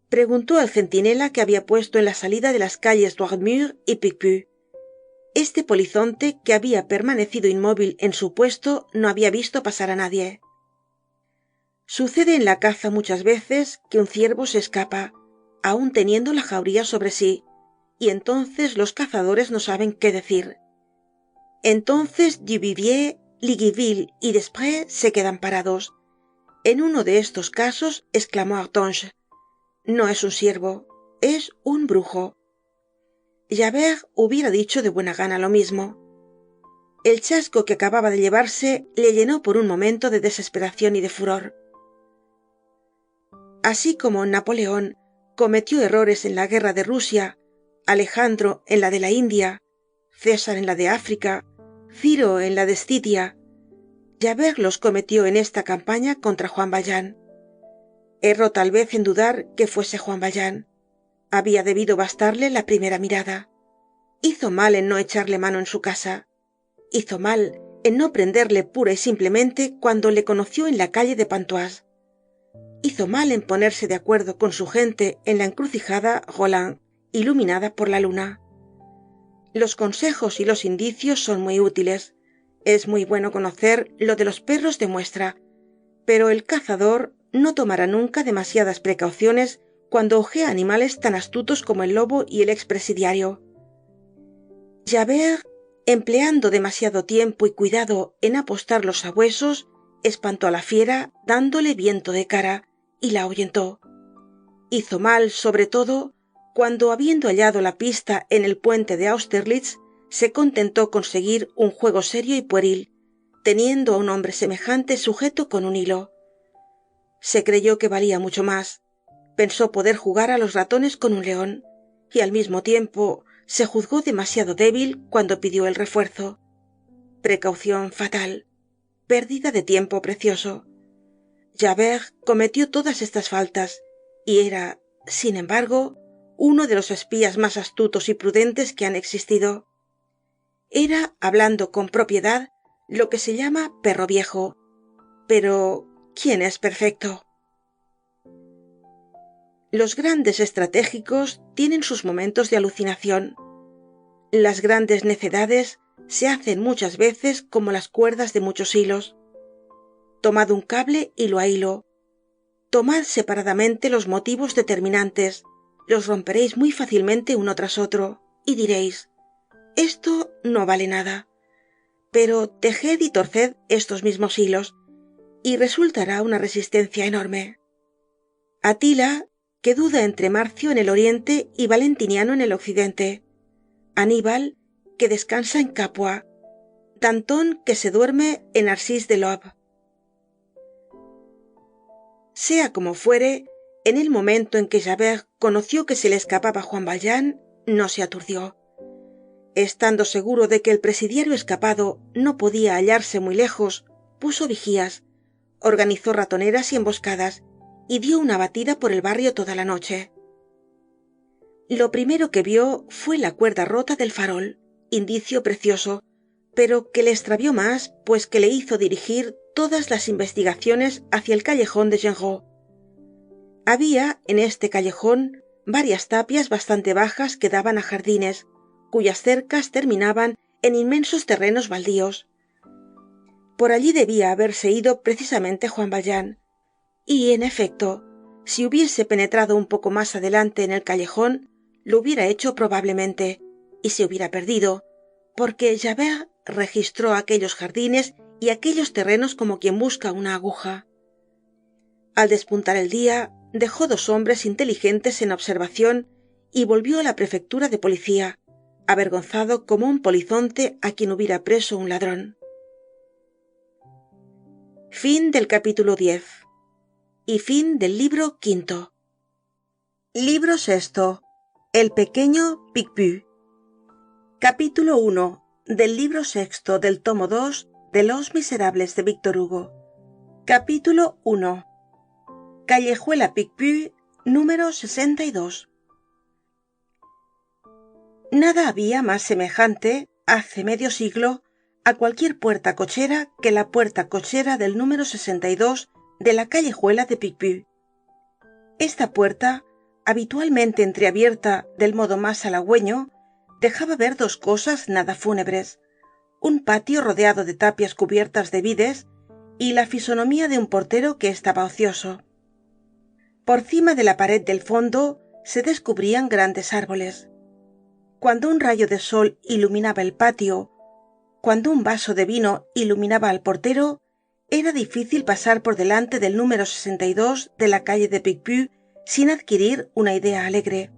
Preguntó al centinela que había puesto en la salida de las calles Droitmur y Picpus. Este polizonte, que había permanecido inmóvil en su puesto, no había visto pasar a nadie. Sucede en la caza muchas veces que un ciervo se escapa, aun teniendo la jauría sobre sí, y entonces los cazadores no saben qué decir. Entonces Duvivier, Liguiville y Desprez se quedan parados. En uno de estos casos, exclamó Artange, no es un ciervo, es un brujo. Javert hubiera dicho de buena gana lo mismo. El chasco que acababa de llevarse le llenó por un momento de desesperación y de furor. Así como Napoleón cometió errores en la guerra de Rusia, Alejandro en la de la India, César en la de África, Ciro en la de Escitia, Javert los cometió en esta campaña contra Juan Valjean. Erró tal vez en dudar que fuese Juan Valjean. Había debido bastarle la primera mirada. Hizo mal en no echarle mano en su casa. Hizo mal en no prenderle pura y simplemente cuando le conoció en la calle de Pontoise. Hizo mal en ponerse de acuerdo con su gente en la encrucijada Roland, iluminada por la luna. Los consejos y los indicios son muy útiles. Es muy bueno conocer lo de los perros de muestra, pero el cazador no tomará nunca demasiadas precauciones cuando ojea animales tan astutos como el lobo y el expresidiario. Javert, empleando demasiado tiempo y cuidado en apostar los sabuesos, espantó a la fiera dándole viento de cara y la ahuyentó. Hizo mal, sobre todo, cuando, habiendo hallado la pista en el puente de Austerlitz, se contentó con seguir un juego serio y pueril, teniendo a un hombre semejante sujeto con un hilo. Se creyó que valía mucho más. Pensó poder jugar a los ratones con un león, y al mismo tiempo se juzgó demasiado débil cuando pidió el refuerzo. Precaución fatal. Pérdida de tiempo precioso. Javert cometió todas estas faltas, y era, sin embargo, uno de los espías más astutos y prudentes que han existido. Era, hablando con propiedad, lo que se llama perro viejo. Pero ¿quién es perfecto? Los grandes estratégicos tienen sus momentos de alucinación. Las grandes necedades se hacen muchas veces como las cuerdas de muchos hilos. Tomad un cable hilo a hilo. Tomad separadamente los motivos determinantes, los romperéis muy fácilmente uno tras otro, y diréis, esto no vale nada. Pero tejed y torced estos mismos hilos, y resultará una resistencia enorme. Atila, que duda entre Marcio en el oriente y Valentiniano en el occidente. Aníbal, que descansa en Capua. Danton, que se duerme en Arcis de l'Aube. Sea como fuere, en el momento en que Javert conoció que se le escapaba Juan Valjean, no se aturdió. Estando seguro de que el presidiario escapado no podía hallarse muy lejos, puso vigías, organizó ratoneras y emboscadas, y dio una batida por el barrio toda la noche. Lo primero que vio fue la cuerda rota del farol, indicio precioso, pero que le extravió más, pues que le hizo dirigir todas las investigaciones hacia el callejón de Genrot. Había en este callejón varias tapias bastante bajas que daban a jardines, cuyas cercas terminaban en inmensos terrenos baldíos. Por allí debía haberse ido precisamente Juan Valjean, y en efecto, si hubiese penetrado un poco más adelante en el callejón, lo hubiera hecho probablemente, y se hubiera perdido, porque Javert registró aquellos jardines y aquellos terrenos como quien busca una aguja. Al despuntar el día, dejó 2 hombres inteligentes en observación y volvió a la prefectura de policía, avergonzado como un polizonte a quien hubiera preso un ladrón. Fin del capítulo 10 y fin del libro 5. Libro 6. El pequeño Picpus. Capítulo 1 del libro 6 del tomo 2 de Los Miserables de Víctor Hugo. Capítulo 1. Callejuela Picpus, número 62. Nada había más semejante, hace medio siglo, a cualquier puerta cochera que la puerta cochera del número 62 de la callejuela de Picpus. Esta puerta, habitualmente entreabierta del modo más halagüeño, dejaba ver dos cosas nada fúnebres: un patio rodeado de tapias cubiertas de vides y la fisonomía de un portero que estaba ocioso. Por cima de la pared del fondo se descubrían grandes árboles. Cuando un rayo de sol iluminaba el patio, cuando un vaso de vino iluminaba al portero, era difícil pasar por delante del número 62 de la calle de Picpus sin adquirir una idea alegre.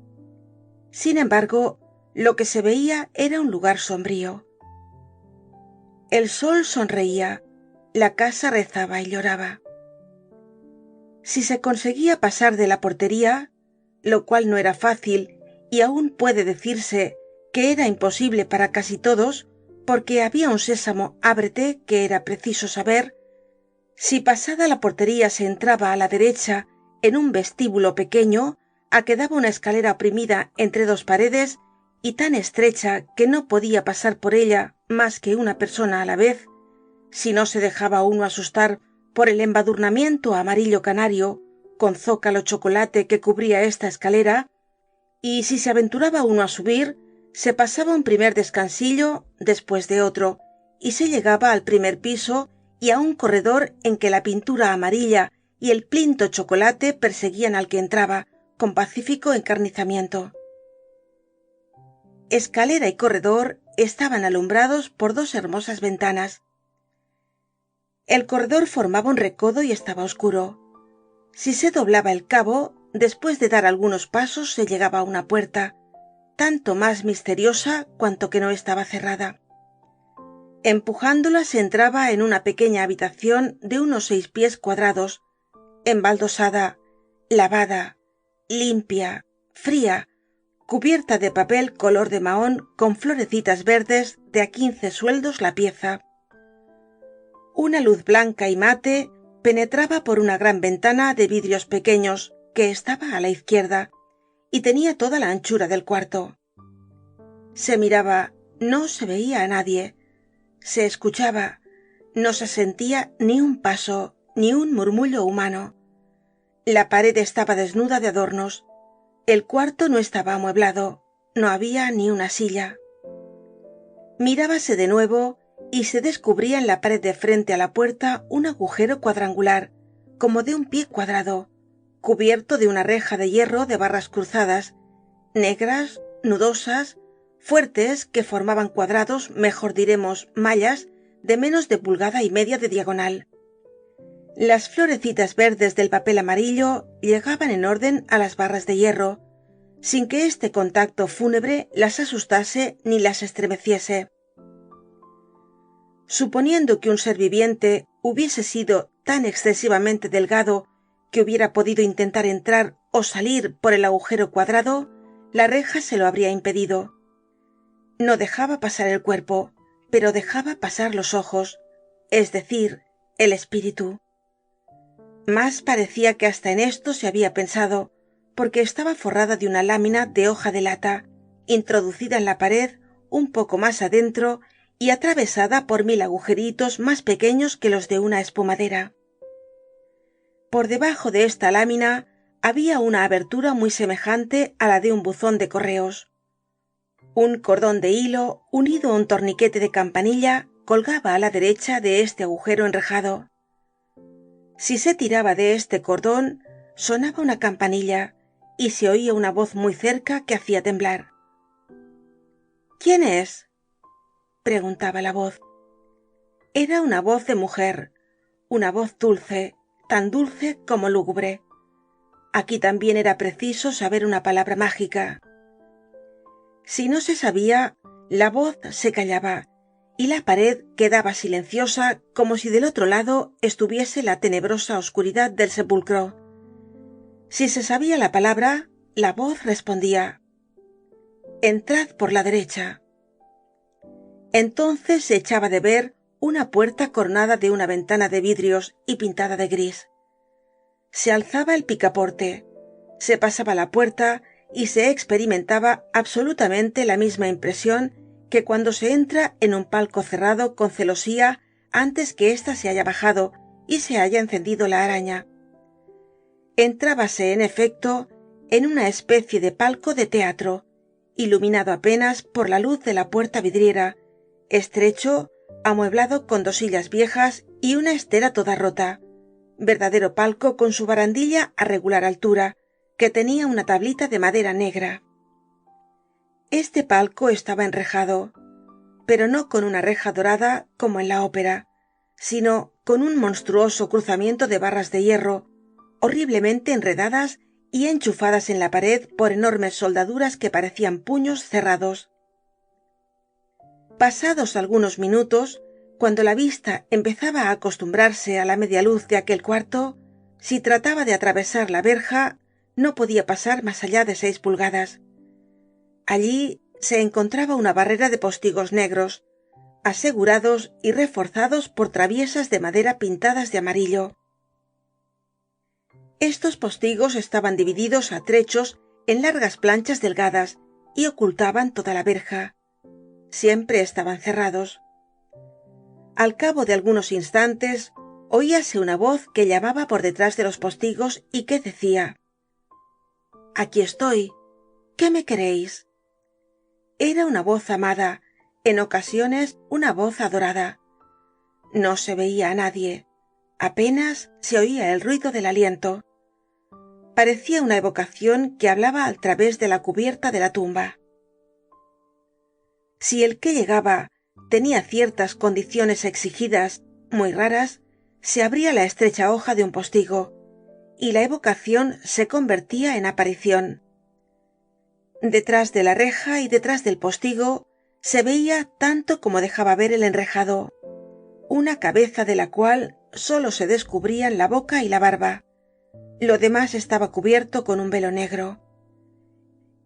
Sin embargo, lo que se veía era un lugar sombrío. El sol sonreía, la casa rezaba y lloraba. Si se conseguía pasar de la portería, lo cual no era fácil y aún puede decirse que era imposible para casi todos, porque había un sésamo ábrete que era preciso saber, si pasada la portería se entraba a la derecha en un vestíbulo pequeño a que daba una escalera oprimida entre dos paredes y tan estrecha que no podía pasar por ella más que una persona a la vez, si no se dejaba uno asustar por el embadurnamiento amarillo canario con zócalo chocolate que cubría esta escalera, y si se aventuraba uno a subir, se pasaba un primer descansillo después de otro, y se llegaba al primer piso y a un corredor en que la pintura amarilla y el plinto chocolate perseguían al que entraba con pacífico encarnizamiento. Escalera y corredor estaban alumbrados por dos hermosas ventanas. El corredor formaba un recodo y estaba oscuro. Si se doblaba el cabo, después de dar algunos pasos se llegaba a una puerta, tanto más misteriosa cuanto que no estaba cerrada. Empujándola se entraba en una pequeña habitación de unos 6 pies cuadrados, embaldosada, lavada, limpia, fría, cubierta de papel color de mahón con florecitas verdes de a 15 sueldos la pieza. Una luz blanca y mate penetraba por una gran ventana de vidrios pequeños que estaba a la izquierda y tenía toda la anchura del cuarto. Se miraba, no se veía a nadie. Se escuchaba, no se sentía ni un paso, ni un murmullo humano. La pared estaba desnuda de adornos. El cuarto no estaba amueblado, no había ni una silla. Mirábase de nuevo y se descubría en la pared de frente a la puerta un agujero cuadrangular, como de un pie cuadrado, cubierto de una reja de hierro de barras cruzadas, negras, nudosas, fuertes, que formaban cuadrados, mejor diremos mallas, de menos de pulgada y media de diagonal. Las florecitas verdes del papel amarillo llegaban en orden a las barras de hierro, sin que este contacto fúnebre las asustase ni las estremeciese. Suponiendo que un ser viviente hubiese sido tan excesivamente delgado que hubiera podido intentar entrar o salir por el agujero cuadrado, la reja se lo habría impedido. No dejaba pasar el cuerpo, pero dejaba pasar los ojos, es decir, el espíritu. Más parecía que hasta en esto se había pensado, porque estaba forrada de una lámina de hoja de lata, introducida en la pared un poco más adentro y atravesada por 1000 agujeritos más pequeños que los de una espumadera. Por debajo de esta lámina había una abertura muy semejante a la de un buzón de correos. Un cordón de hilo unido a un torniquete de campanilla colgaba a la derecha de este agujero enrejado. Si se tiraba de este cordón, sonaba una campanilla y se oía una voz muy cerca que hacía temblar. ¿Quién es?, preguntaba la voz. Era una voz de mujer, una voz dulce, tan dulce como lúgubre. Aquí también era preciso saber una palabra mágica. Si no se sabía, la voz se callaba y la pared quedaba silenciosa, como si del otro lado estuviese la tenebrosa oscuridad del sepulcro. Si se sabía la palabra, la voz respondía: «Entrad por la derecha». Entonces se echaba de ver una puerta coronada de una ventana de vidrios y pintada de gris. Se alzaba el picaporte, se pasaba la puerta y se experimentaba absolutamente la misma impresión que cuando se entra en un palco cerrado con celosía antes que ésta se haya bajado y se haya encendido la araña. Entrábase, en efecto, en una especie de palco de teatro, iluminado apenas por la luz de la puerta vidriera, estrecho, amueblado con 2 sillas viejas y una estera toda rota, verdadero palco con su barandilla a regular altura, que tenía una tablita de madera negra. Este palco estaba enrejado, pero no con una reja dorada como en la ópera, sino con un monstruoso cruzamiento de barras de hierro, horriblemente enredadas y enchufadas en la pared por enormes soldaduras que parecían puños cerrados. Pasados algunos minutos, cuando la vista empezaba a acostumbrarse a la media luz de aquel cuarto, si trataba de atravesar la verja, no podía pasar más allá de 6 pulgadas. Allí se encontraba una barrera de postigos negros, asegurados y reforzados por traviesas de madera pintadas de amarillo. Estos postigos estaban divididos a trechos en largas planchas delgadas y ocultaban toda la verja. Siempre estaban cerrados. Al cabo de algunos instantes, oíase una voz que llamaba por detrás de los postigos y que decía: «Aquí estoy. ¿Qué me queréis?». Era una voz amada, en ocasiones una voz adorada. No se veía a nadie. Apenas se oía el ruido del aliento. Parecía una evocación que hablaba al través de la cubierta de la tumba. Si el que llegaba tenía ciertas condiciones exigidas, muy raras, se abría la estrecha hoja de un postigo, y la evocación se convertía en aparición. Detrás de la reja y detrás del postigo se veía tanto como dejaba ver el enrejado, una cabeza de la cual solo se descubrían la boca y la barba. Lo demás estaba cubierto con un velo negro.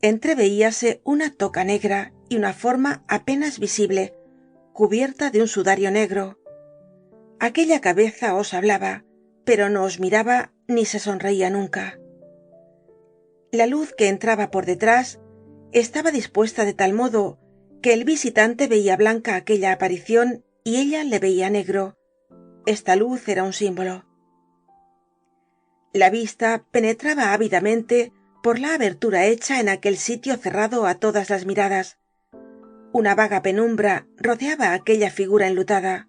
Entreveíase una toca negra y una forma apenas visible, cubierta de un sudario negro. Aquella cabeza os hablaba, pero no os miraba ni se sonreía nunca. La luz que entraba por detrás estaba dispuesta de tal modo que el visitante veía blanca aquella aparición y ella le veía negro. Esta luz era un símbolo. La vista penetraba ávidamente por la abertura hecha en aquel sitio cerrado a todas las miradas. Una vaga penumbra rodeaba aquella figura enlutada.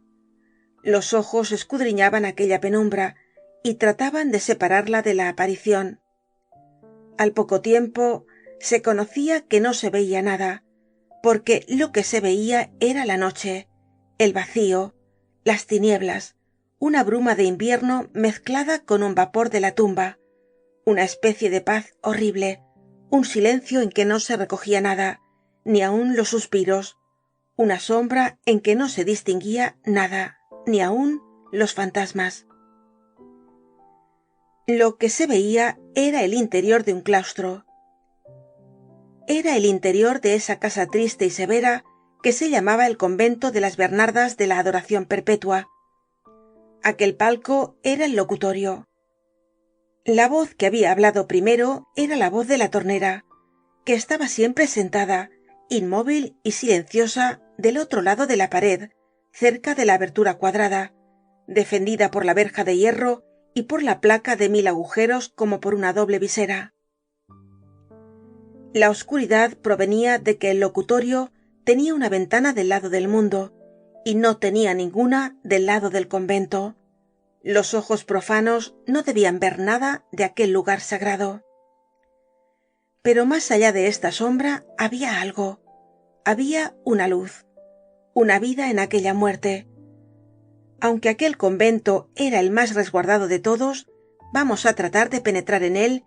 Los ojos escudriñaban aquella penumbra y trataban de separarla de la aparición. Al poco tiempo se conocía que no se veía nada, porque lo que se veía era la noche, el vacío, las tinieblas, una bruma de invierno mezclada con un vapor de la tumba, una especie de paz horrible, un silencio en que no se recogía nada, ni aun los suspiros, una sombra en que no se distinguía nada, ni aun los fantasmas. Lo que se veía era el interior de un claustro. Era el interior de esa casa triste y severa que se llamaba el convento de las Bernardas de la Adoración Perpetua. Aquel palco era el locutorio. La voz que había hablado primero era la voz de la tornera, que estaba siempre sentada, inmóvil y silenciosa, del otro lado de la pared, cerca de la abertura cuadrada, defendida por la verja de hierro y por la placa de 1000 agujeros como por una doble visera. La oscuridad provenía de que el locutorio tenía una ventana del lado del mundo y no tenía ninguna del lado del convento. Los ojos profanos no debían ver nada de aquel lugar sagrado. Pero más allá de esta sombra había algo, había una luz, una vida en aquella muerte. Aunque aquel convento era el más resguardado de todos, vamos a tratar de penetrar en él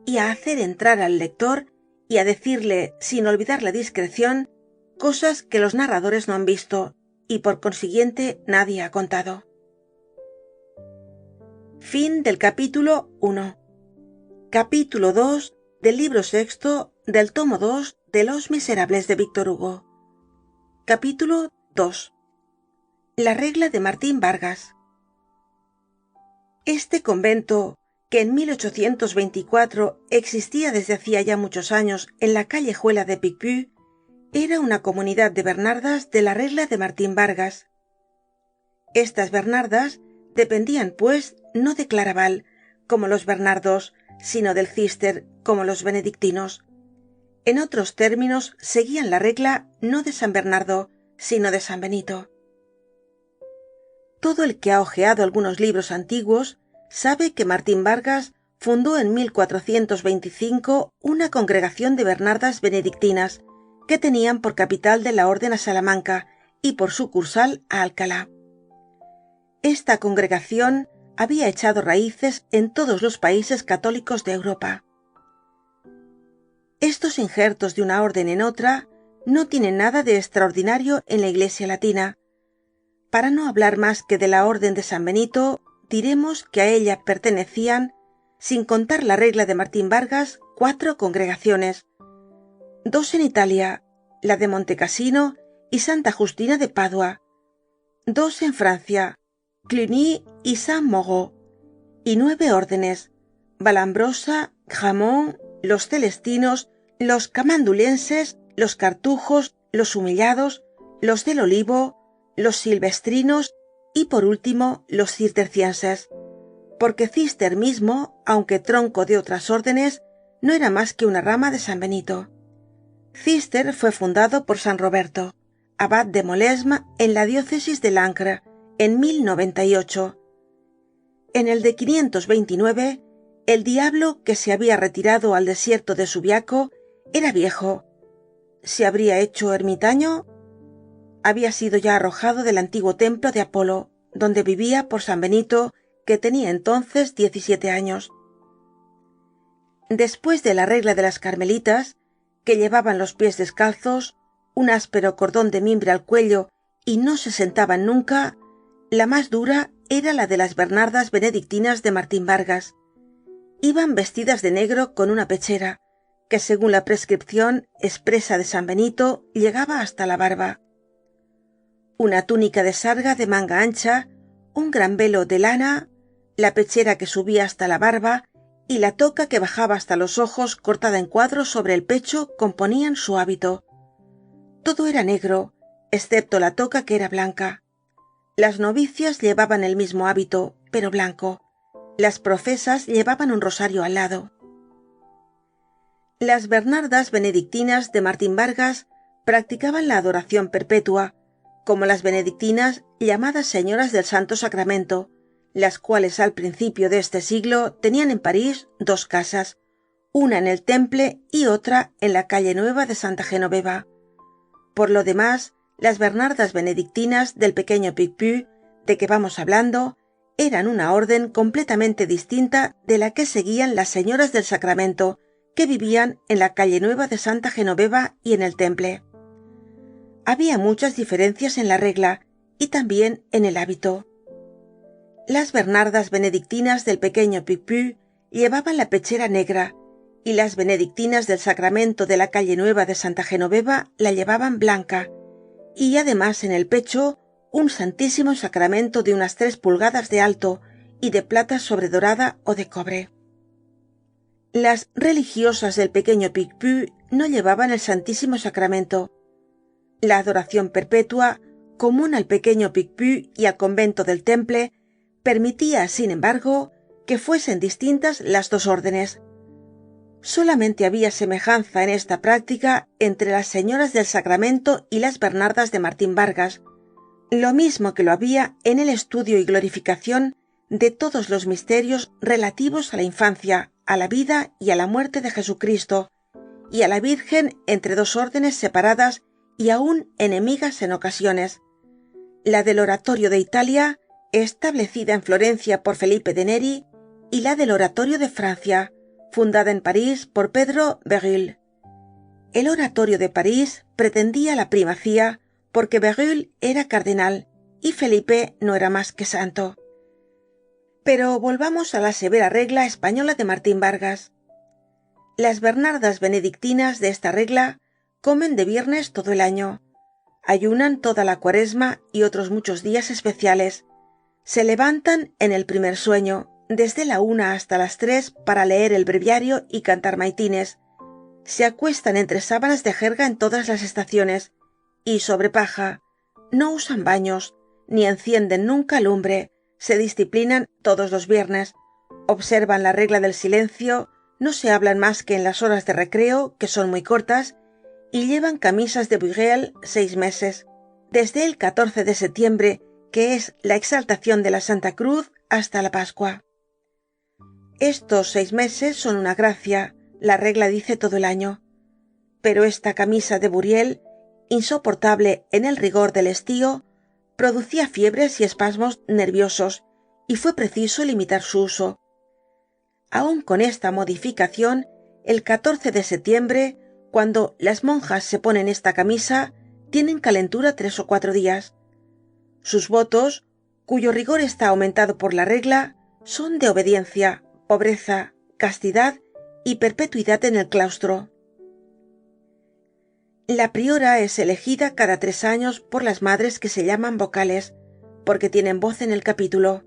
y a hacer entrar al lector y a decirle, sin olvidar la discreción, cosas que los narradores no han visto y por consiguiente nadie ha contado. Fin del capítulo 1. Capítulo 2 del libro sexto del tomo 2 de Los Miserables de Víctor Hugo. Capítulo 2. La regla de Martín Vargas. Este convento, que en 1824 existía desde hacía ya muchos años en la callejuela de Picpus, era una comunidad de Bernardas de la regla de Martín Vargas. Estas Bernardas Dependían, pues, no de Claraval, como los Bernardos, sino del Císter, como los benedictinos. En otros términos, seguían la regla no de San Bernardo, sino de San Benito. Todo el que ha hojeado algunos libros antiguos sabe que Martín Vargas fundó en 1425 una congregación de Bernardas benedictinas que tenían por capital de la orden a Salamanca y por sucursal a Alcalá. Esta congregación había echado raíces en todos los países católicos de Europa. Estos injertos de una orden en otra no tienen nada de extraordinario en la Iglesia latina. Para no hablar más que de la orden de San Benito, diremos que a ella pertenecían, sin contar la regla de Martín Vargas, 4 congregaciones, 2 en Italia, la de Montecassino y Santa Justina de Padua, 2 en Francia, Cluny y Saint-Mauro, y 9 órdenes, Valambrosa, Gramont, los celestinos, los camandulenses, los cartujos, los humillados, los del Olivo, los silvestrinos y por último los cistercienses, porque Cister mismo, aunque tronco de otras órdenes, no era más que una rama de San Benito. Cister fue fundado por San Roberto, abad de Molesme en la diócesis de Langres, en 1098. En el de 529, el diablo, que se había retirado al desierto de Subiaco, era viejo. ¿Se habría hecho ermitaño? Había sido ya arrojado del antiguo templo de Apolo, donde vivía por San Benito, que tenía entonces 17 años. Después de la regla de las carmelitas, que llevaban los pies descalzos, un áspero cordón de mimbre al cuello y no se sentaban nunca, la más dura era la de las Bernardas benedictinas de Martín Vargas. Iban vestidas de negro con una pechera, que según la prescripción expresa de San Benito llegaba hasta la barba. Una túnica de sarga de manga ancha, un gran velo de lana, la pechera que subía hasta la barba y la toca que bajaba hasta los ojos cortada en cuadros sobre el pecho componían su hábito. Todo era negro, excepto la toca que era blanca. Las novicias llevaban el mismo hábito, pero blanco. Las profesas llevaban un rosario al lado. Las Bernardas benedictinas de Martín Vargas practicaban la adoración perpetua, como las benedictinas llamadas señoras del Santo Sacramento, las cuales al principio de este siglo tenían en París 2 casas, una en el Temple y otra en la calle Nueva de Santa Genoveva. Por lo demás, las Bernardas benedictinas del pequeño Picpus, de que vamos hablando, eran una orden completamente distinta de la que seguían las señoras del Sacramento, que vivían en la calle Nueva de Santa Genoveva y en el Temple. Había muchas diferencias en la regla y también en el hábito. Las Bernardas benedictinas del pequeño Picpus llevaban la pechera negra y las benedictinas del Sacramento de la calle Nueva de Santa Genoveva la llevaban blanca, y además en el pecho un Santísimo Sacramento de unas 3 pulgadas de alto y de plata sobredorada o de cobre. Las religiosas del pequeño Picpus no llevaban el Santísimo Sacramento. La adoración perpetua, común al pequeño Picpus y al convento del Temple, permitía, sin embargo, que fuesen distintas las 2 órdenes. Solamente había semejanza en esta práctica entre las señoras del Sacramento y las Bernardas de Martín Vargas, lo mismo que lo había en el estudio y glorificación de todos los misterios relativos a la infancia, a la vida y a la muerte de Jesucristo, y a la Virgen entre 2 órdenes separadas y aún enemigas en ocasiones, la del Oratorio de Italia, establecida en Florencia por Felipe de Neri, y la del Oratorio de Francia, fundada en París por Pedro Berulle. El Oratorio de París pretendía la primacía porque Berulle era cardenal y Felipe no era más que santo. Pero volvamos a la severa regla española de Martín Vargas. Las Bernardas benedictinas de esta regla comen de viernes todo el año, ayunan toda la Cuaresma y otros muchos días especiales, se levantan en el primer sueño, desde la 1 hasta las 3 para leer el breviario y cantar maitines, se acuestan entre sábanas de jerga en todas las estaciones, y sobre paja, no usan baños, ni encienden nunca lumbre, Se disciplinan todos los viernes, observan la regla del silencio, no se hablan más que en las horas de recreo, que son muy cortas, y llevan camisas de Buriel 6 meses, desde el 14 de septiembre, que es la exaltación de la Santa Cruz, hasta la Pascua. Estos 6 meses son una gracia, la regla dice todo el año. Pero esta camisa de Buriel, insoportable en el rigor del estío, producía fiebres y espasmos nerviosos, y fue preciso limitar su uso. Aun con esta modificación, el 14 de septiembre, cuando las monjas se ponen esta camisa, tienen calentura 3 o 4 días. Sus votos, cuyo rigor está aumentado por la regla, son de obediencia, pobreza, castidad y perpetuidad en el claustro. La priora es elegida cada 3 años por las madres que se llaman vocales, porque tienen voz en el capítulo.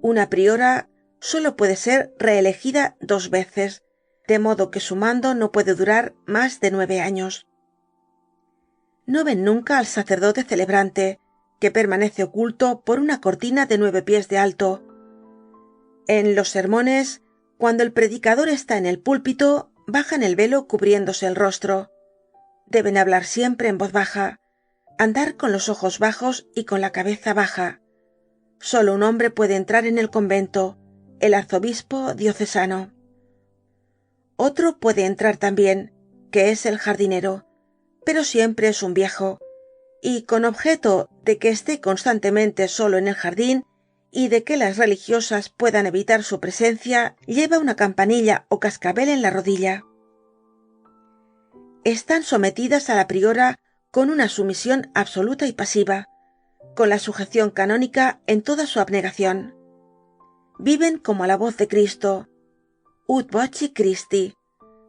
Una priora solo puede ser reelegida 2 veces, de modo que su mando no puede durar más de 9 años. No ven nunca al sacerdote celebrante, que permanece oculto por una cortina de 9 pies de alto. En los sermones, cuando el predicador está en el púlpito, bajan el velo cubriéndose el rostro. Deben hablar siempre en voz baja, andar con los ojos bajos y con la cabeza baja. Solo un hombre puede entrar en el convento, el arzobispo diocesano. Otro puede entrar también, que es el jardinero, pero siempre es un viejo, y con objeto de que esté constantemente solo en el jardín y de que las religiosas puedan evitar su presencia, lleva una campanilla o cascabel en la rodilla. Están sometidas a la priora con una sumisión absoluta y pasiva, con la sujeción canónica en toda su abnegación. Viven como a la voz de Cristo, ut voci Christi,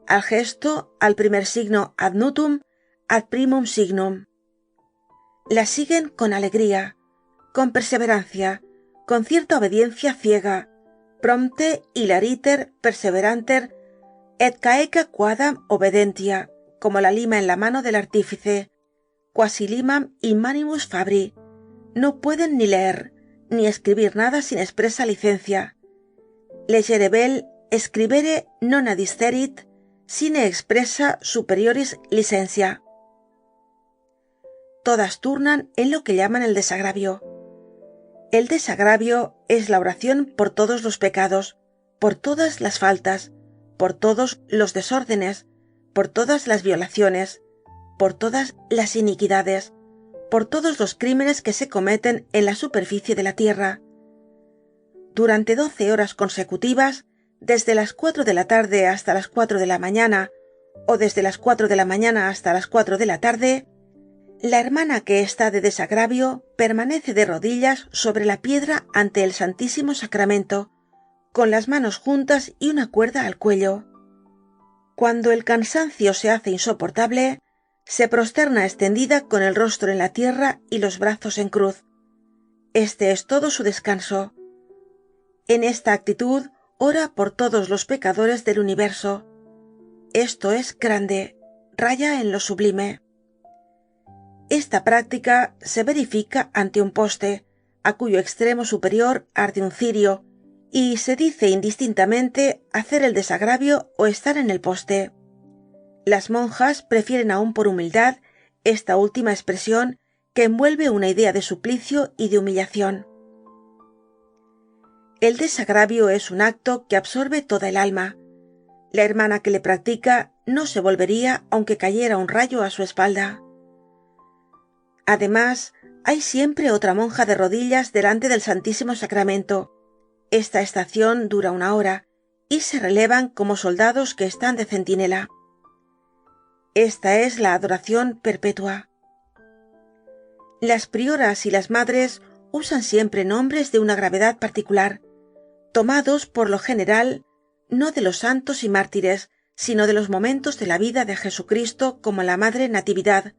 al gesto, al primer signo ad nutum, ad primum signum. La siguen con alegría, con perseverancia, con cierta obediencia ciega, prompte hilariter perseveranter et caeca quadam obedentia, como la lima en la mano del artífice, quasi limam in manibus fabri. No pueden ni leer, ni escribir nada sin expresa licencia. Legere vel, scribere non adiscerit, sine expressa superioris licentia. Todas turnan en lo que llaman el desagravio. El desagravio es la oración por todos los pecados, por todas las faltas, por todos los desórdenes, por todas las violaciones, por todas las iniquidades, por todos los crímenes que se cometen en la superficie de la tierra. Durante 12 horas consecutivas, desde las 4 de la tarde hasta las 4 de la mañana, o desde las 4 de la mañana hasta las 4 de la tarde, la hermana que está de desagravio permanece de rodillas sobre la piedra ante el Santísimo Sacramento, con las manos juntas y una cuerda al cuello. Cuando el cansancio se hace insoportable, se prosterna extendida con el rostro en la tierra y los brazos en cruz. Este es todo su descanso. En esta actitud ora por todos los pecadores del universo. Esto es grande, raya en lo sublime. Esta práctica se verifica ante un poste, a cuyo extremo superior arde un cirio, y se dice indistintamente hacer el desagravio o estar en el poste. Las monjas prefieren aún por humildad esta última expresión, que envuelve una idea de suplicio y de humillación. El desagravio es un acto que absorbe toda el alma. La hermana que le practica no se volvería aunque cayera un rayo a su espalda. Además, hay siempre otra monja de rodillas delante del Santísimo Sacramento. Esta estación dura 1 hora y se relevan como soldados que están de centinela. Esta es la adoración perpetua. Las prioras y las madres usan siempre nombres de una gravedad particular, tomados por lo general no de los santos y mártires, sino de los momentos de la vida de Jesucristo, como la Madre Natividad,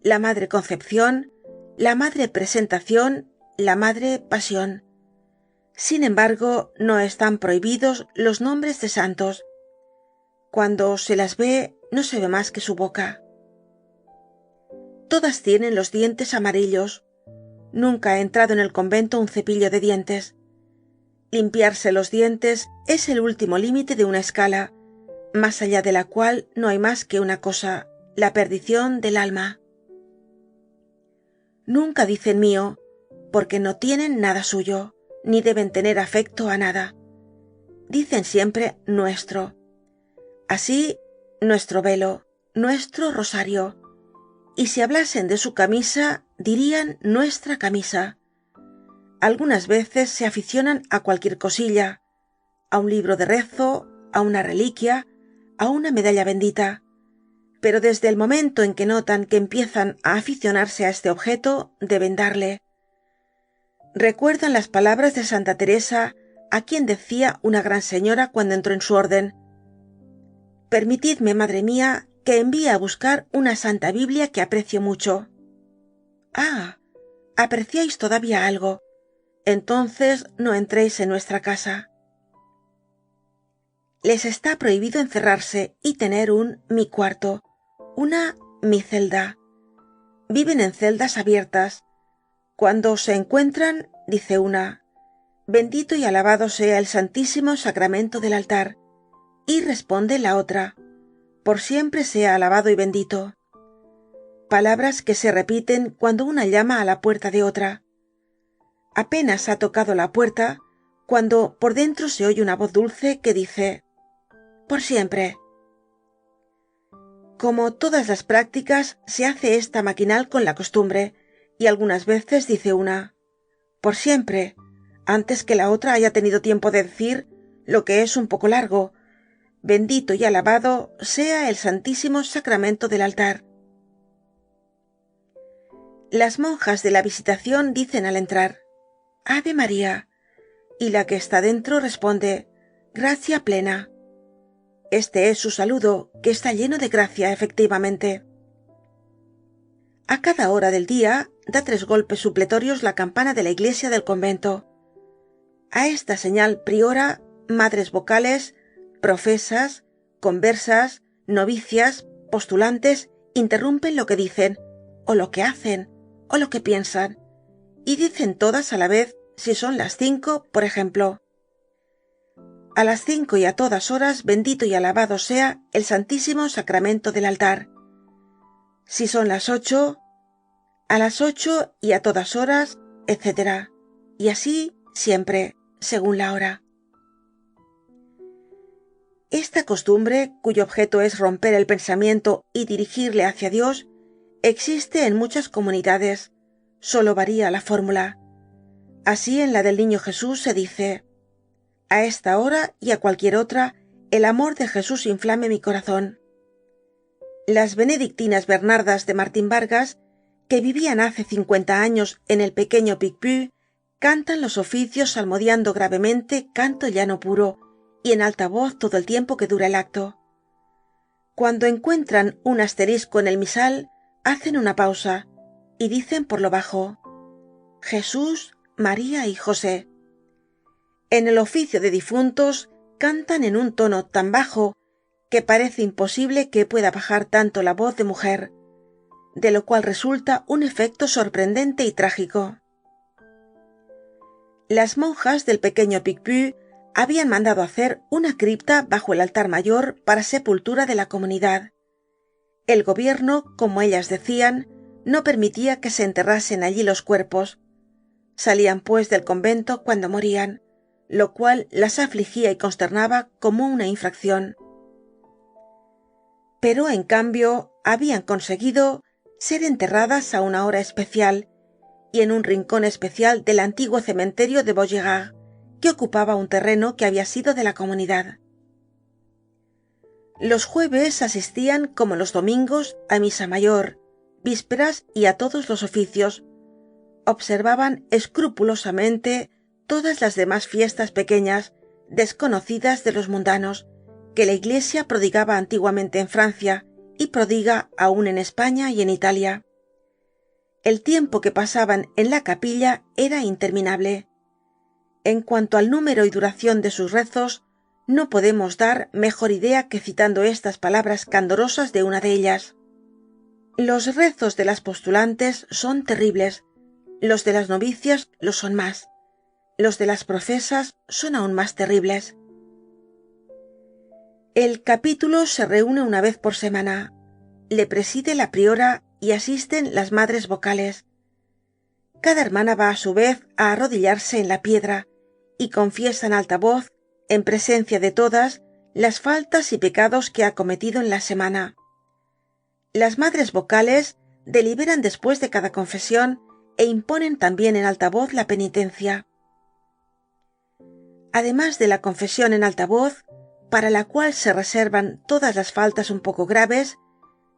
la Madre Concepción, la Madre Presentación, la Madre Pasión. Sin embargo, no están prohibidos los nombres de santos. Cuando se las ve, no se ve más que su boca. Todas tienen los dientes amarillos. Nunca ha entrado en el convento un cepillo de dientes. Limpiarse los dientes es el último límite de una escala, más allá de la cual no hay más que una cosa, la perdición del alma. Nunca dicen mío, porque no tienen nada suyo, ni deben tener afecto a nada. Dicen siempre nuestro. Así, nuestro velo, nuestro rosario. Y si hablasen de su camisa, dirían nuestra camisa. Algunas veces se aficionan a cualquier cosilla, a un libro de rezo, a una reliquia, a una medalla bendita. Pero desde el momento en que notan que empiezan a aficionarse a este objeto, deben darle. Recuerdan las palabras de Santa Teresa, a quien decía una gran señora cuando entró en su orden: «Permitidme, madre mía, que envíe a buscar una Santa Biblia que aprecio mucho». «Ah, apreciáis todavía algo. Entonces no entréis en nuestra casa». Les está prohibido encerrarse y tener un mi cuarto, una mi celda. Viven en celdas abiertas. Cuando se encuentran, dice una: «Bendito y alabado sea el Santísimo Sacramento del altar», y responde la otra: «Por siempre sea alabado y bendito». Palabras que se repiten cuando una llama a la puerta de otra. Apenas ha tocado la puerta, cuando por dentro se oye una voz dulce que dice: «Por siempre». Como todas las prácticas, se hace esta maquinal con la costumbre, y algunas veces dice una: «Por siempre», antes que la otra haya tenido tiempo de decir, lo que es un poco largo: «Bendito y alabado sea el Santísimo Sacramento del altar». Las monjas de la Visitación dicen al entrar: «Ave María», y la que está dentro responde: «Gracia plena». Este es su saludo, que está lleno de gracia, efectivamente. A cada hora del día da 3 golpes supletorios la campana de la iglesia del convento. A esta señal priora, madres vocales, profesas, conversas, novicias, postulantes interrumpen lo que dicen, o lo que hacen, o lo que piensan, y dicen todas a la vez, si son las 5, por ejemplo: «A las 5 y a todas horas, bendito y alabado sea el Santísimo Sacramento del altar». Si son las 8, a las 8 y a todas horas, etc. Y así siempre, según la hora. Esta costumbre, cuyo objeto es romper el pensamiento y dirigirle hacia Dios, existe en muchas comunidades. Solo varía la fórmula. Así, en la del Niño Jesús se dice: «A esta hora y a cualquier otra, el amor de Jesús inflame mi corazón». Las benedictinas Bernardas de Martín Vargas, que vivían hace 50 años en el pequeño Picpus, cantan los oficios salmodiando gravemente canto llano puro y en alta voz todo el tiempo que dura el acto. Cuando encuentran un asterisco en el misal, hacen una pausa y dicen por lo bajo: «Jesús, María y José». En el oficio de difuntos cantan en un tono tan bajo que parece imposible que pueda bajar tanto la voz de mujer, de lo cual resulta un efecto sorprendente y trágico. Las monjas del pequeño Picpus habían mandado hacer una cripta bajo el altar mayor para sepultura de la comunidad. El gobierno, como ellas decían, no permitía que se enterrasen allí los cuerpos. Salían pues del convento cuando morían, lo cual las afligía y consternaba como una infracción. Pero, en cambio, habían conseguido ser enterradas a una hora especial y en un rincón especial del antiguo cementerio de Vaugirard, que ocupaba un terreno que había sido de la comunidad. Los jueves asistían, como los domingos, a misa mayor, vísperas y a todos los oficios. Observaban escrupulosamente todas las demás fiestas pequeñas, desconocidas de los mundanos, que la Iglesia prodigaba antiguamente en Francia y prodiga aún en España y en Italia. El tiempo que pasaban en la capilla era interminable. En cuanto al número y duración de sus rezos, no podemos dar mejor idea que citando estas palabras candorosas de una de ellas. Los rezos de las postulantes son terribles, Los de las novicias lo son más. Los de las profesas son aún más terribles. El capítulo se reúne una vez por semana. Le preside la priora y asisten las madres vocales. Cada hermana va a su vez a arrodillarse en la piedra y confiesa en alta voz, en presencia de todas, las faltas y pecados que ha cometido en la semana. Las madres vocales deliberan después de cada confesión e imponen también en alta voz la penitencia. Además de la confesión en alta voz, para la cual se reservan todas las faltas un poco graves,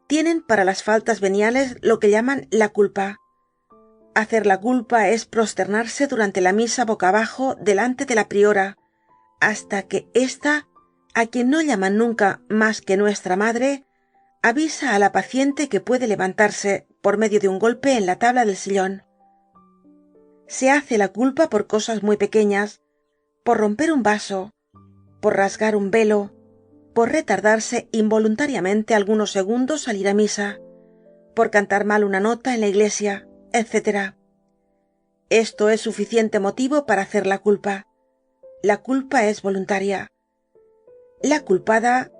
tienen para las faltas veniales lo que llaman la culpa. Hacer la culpa es prosternarse durante la misa boca abajo delante de la priora, hasta que ésta, a quien no llaman nunca más que nuestra madre, avisa a la paciente que puede levantarse por medio de un golpe en la tabla del sillón. Se hace la culpa por cosas muy pequeñas, por romper un vaso, por rasgar un velo, por retardarse involuntariamente algunos segundos al ir a misa, por cantar mal una nota en la iglesia, etc. Esto es suficiente motivo para hacer la culpa. La culpa es voluntaria. La culpada,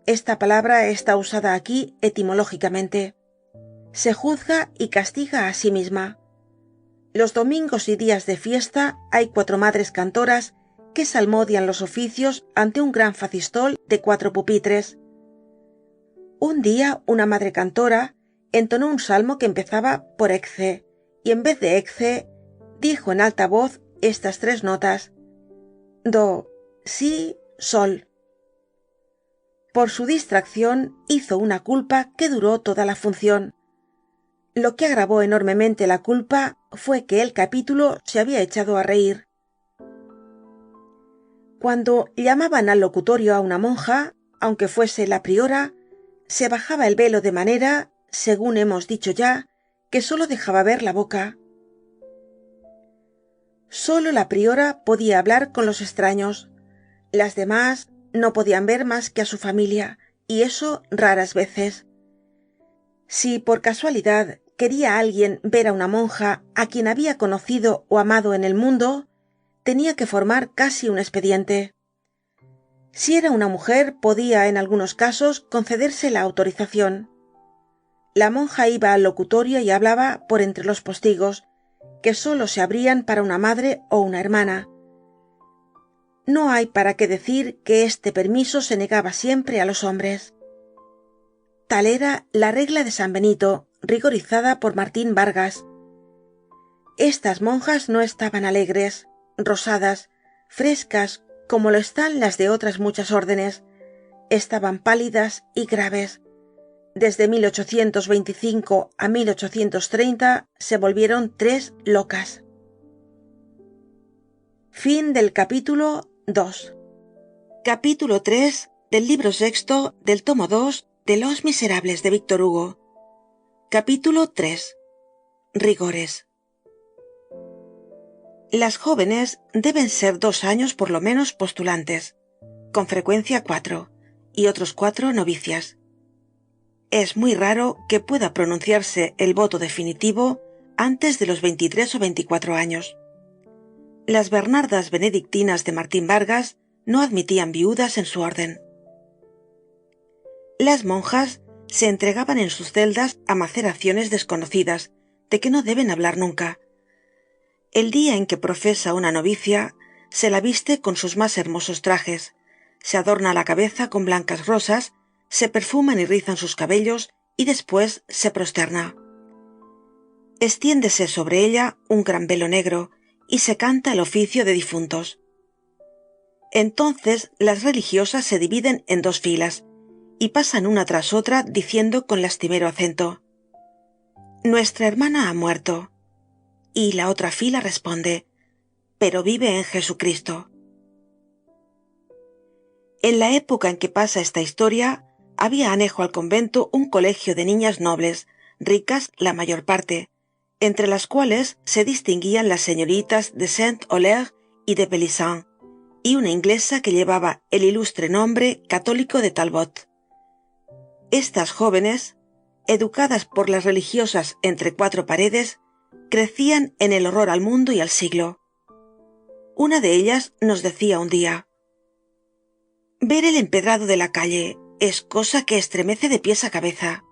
esta palabra está usada aquí etimológicamente, se juzga y castiga a sí misma. Los domingos y días de fiesta hay 4 madres cantoras que salmodian los oficios ante un gran facistol de 4 pupitres. Un día una madre cantora entonó un salmo que empezaba por ecce, y en vez de ecce dijo en alta voz estas 3 notas: do, si, sol. Por su distracción hizo una culpa que duró toda la función. Lo que agravó enormemente la culpa fue que el capítulo se había echado a reír. Cuando llamaban al locutorio a una monja, aunque fuese la priora, se bajaba el velo de manera, según hemos dicho ya, que sólo dejaba ver la boca. Sólo la priora podía hablar con los extraños. Las demás no podían ver más que a su familia, y eso raras veces. Si por casualidad quería alguien ver a una monja a quien había conocido o amado en el mundo, tenía que formar casi un expediente. Si era una mujer, podía en algunos casos concederse la autorización. La monja iba al locutorio y hablaba por entre los postigos, que sólo se abrían para una madre o una hermana. No hay para qué decir que este permiso se negaba siempre a los hombres. Tal era la regla de San Benito, rigorizada por Martín Vargas. Estas monjas no estaban alegres, rosadas, frescas, como lo están las de otras muchas órdenes. Estaban pálidas y graves. Desde 1825 a 1830 se volvieron 3 locas. Fin del capítulo 2. Capítulo 3 del libro 6 del tomo 2 de Los Miserables de Víctor Hugo. Capítulo 3. Rigores. Las jóvenes deben ser 2 años por lo menos postulantes, con frecuencia 4, y otros 4 novicias. Es muy raro que pueda pronunciarse el voto definitivo antes de los 23 o 24 años. Las Bernardas benedictinas de Martín Vargas no admitían viudas en su orden. Las monjas se entregaban en sus celdas a maceraciones desconocidas, de que no deben hablar nunca. El día en que profesa una novicia, se la viste con sus más hermosos trajes, se adorna la cabeza con blancas rosas, se perfuman y rizan sus cabellos y después se prosterna. Extiéndese sobre ella un gran velo negro y se canta el oficio de difuntos. Entonces las religiosas se dividen en 2 filas y pasan una tras otra diciendo con lastimero acento: «Nuestra hermana ha muerto». Y la otra fila responde: «Pero vive en Jesucristo». En la época en que pasa esta historia, había anejo al convento un colegio de niñas nobles, ricas la mayor parte, entre las cuales se distinguían las señoritas de Saint-Oller y de Pélisson, y una inglesa que llevaba el ilustre nombre católico de Talbot. Estas jóvenes, educadas por las religiosas entre 4 paredes, crecían en el horror al mundo y al siglo. Una de ellas nos decía un día: ver el empedrado de la calle es cosa que estremece de pies a cabeza.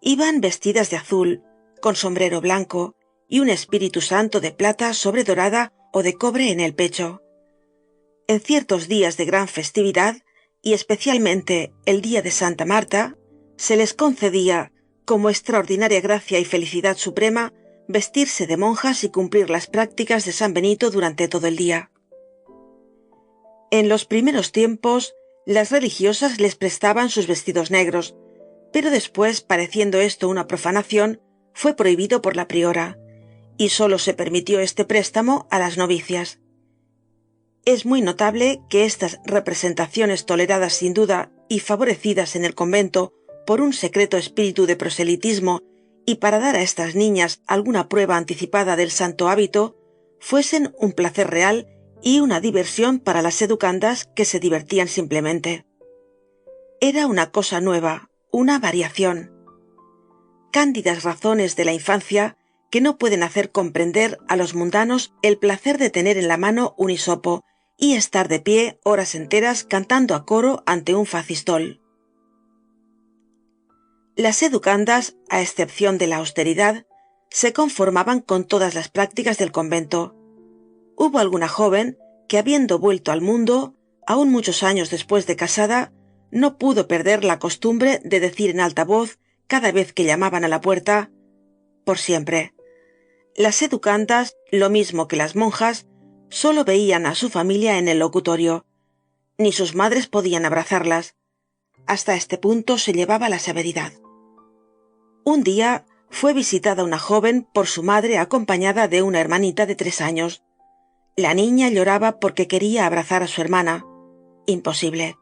Iban vestidas de azul, con sombrero blanco y un Espíritu Santo de plata sobre dorada o de cobre en el pecho. En ciertos días de gran festividad, y especialmente el día de Santa Marta, se les concedía, como extraordinaria gracia y felicidad suprema, vestirse de monjas y cumplir las prácticas de San Benito durante todo el día. En los primeros tiempos, las religiosas les prestaban sus vestidos negros, pero después, pareciendo esto una profanación, fue prohibido por la priora, y sólo se permitió este préstamo a las novicias. Es muy notable que estas representaciones, toleradas sin duda y favorecidas en el convento por un secreto espíritu de proselitismo y para dar a estas niñas alguna prueba anticipada del santo hábito, fuesen un placer real y una diversión para las educandas, que se divertían simplemente. Era una cosa nueva, una variación. Cándidas razones de la infancia que no pueden hacer comprender a los mundanos el placer de tener en la mano un hisopo y estar de pie horas enteras cantando a coro ante un facistol. Las educandas, a excepción de la austeridad, se conformaban con todas las prácticas del convento. Hubo alguna joven que, habiendo vuelto al mundo, aún muchos años después de casada, no pudo perder la costumbre de decir en alta voz, cada vez que llamaban a la puerta: por siempre. Las educandas, lo mismo que las monjas, solo veían a su familia en el locutorio. Ni sus madres podían abrazarlas. Hasta este punto se llevaba la severidad. Un día fue visitada una joven por su madre acompañada de una hermanita de 3 años. La niña lloraba porque quería abrazar a su hermana. Imposible.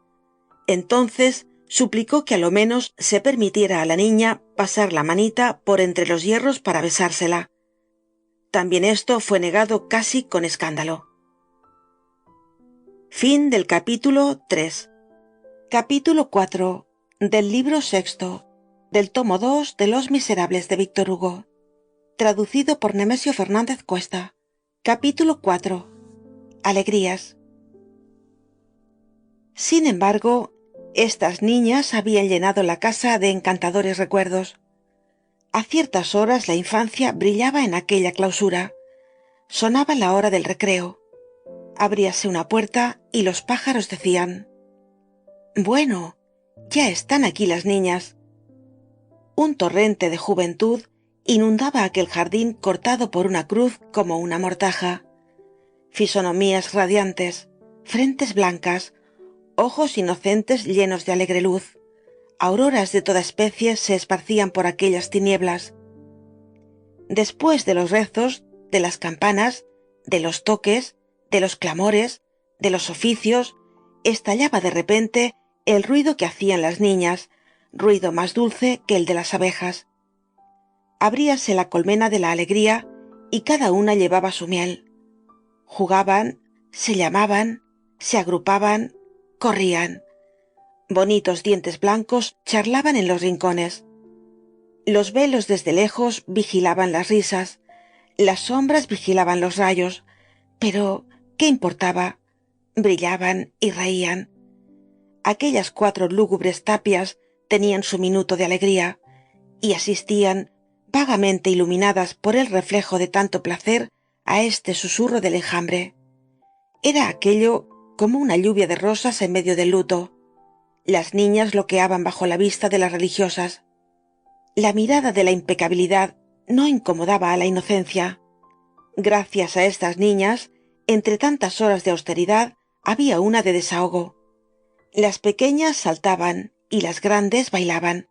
Entonces suplicó que a lo menos se permitiera a la niña pasar la manita por entre los hierros para besársela. También esto fue negado casi con escándalo. Fin del capítulo 3. Capítulo 4 del libro 6 del tomo 2 de Los Miserables de Víctor Hugo. Traducido por Nemesio Fernández Cuesta. Capítulo 4. Alegrías. Sin embargo, estas niñas habían llenado la casa de encantadores recuerdos. A ciertas horas la infancia brillaba en aquella clausura. Sonaba la hora del recreo. Abríase una puerta y los pájaros decían: bueno, ya están aquí las niñas. Un torrente de juventud inundaba aquel jardín cortado por una cruz como una mortaja. Fisonomías radiantes, frentes blancas, ojos inocentes llenos de alegre luz, auroras de toda especie se esparcían por aquellas tinieblas. Después de los rezos, de las campanas, de los toques, de los clamores, de los oficios, estallaba de repente el ruido que hacían las niñas, ruido más dulce que el de las abejas. Abríase la colmena de la alegría y cada una llevaba su miel. Jugaban, se llamaban, se agrupaban, corrían. Bonitos dientes blancos charlaban en los rincones. Los velos desde lejos vigilaban las risas, las sombras vigilaban los rayos, pero ¿qué importaba? Brillaban y reían. Aquellas 4 lúgubres tapias tenían su minuto de alegría y asistían, vagamente iluminadas por el reflejo de tanto placer, a este susurro del enjambre. Era aquello como una lluvia de rosas en medio del luto. Las niñas loqueaban bajo la vista de las religiosas. La mirada de la impecabilidad no incomodaba a la inocencia. Gracias a estas niñas, entre tantas horas de austeridad, había una de desahogo. Las pequeñas saltaban y las grandes bailaban.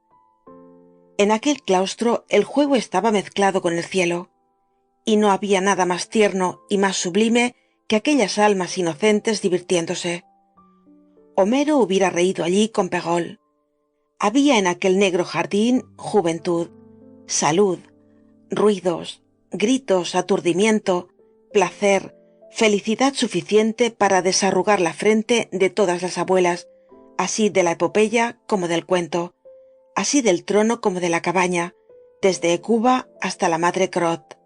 En aquel claustro el juego estaba mezclado con el cielo, y no había nada más tierno y más sublime que aquellas almas inocentes divirtiéndose. Homero hubiera reído allí con Pegol. Había en aquel negro jardín juventud, salud, ruidos, gritos, aturdimiento, placer, felicidad suficiente para desarrugar la frente de todas las abuelas, así de la epopeya como del cuento, así del trono como de la cabaña, desde Cuba hasta la Madre Crot.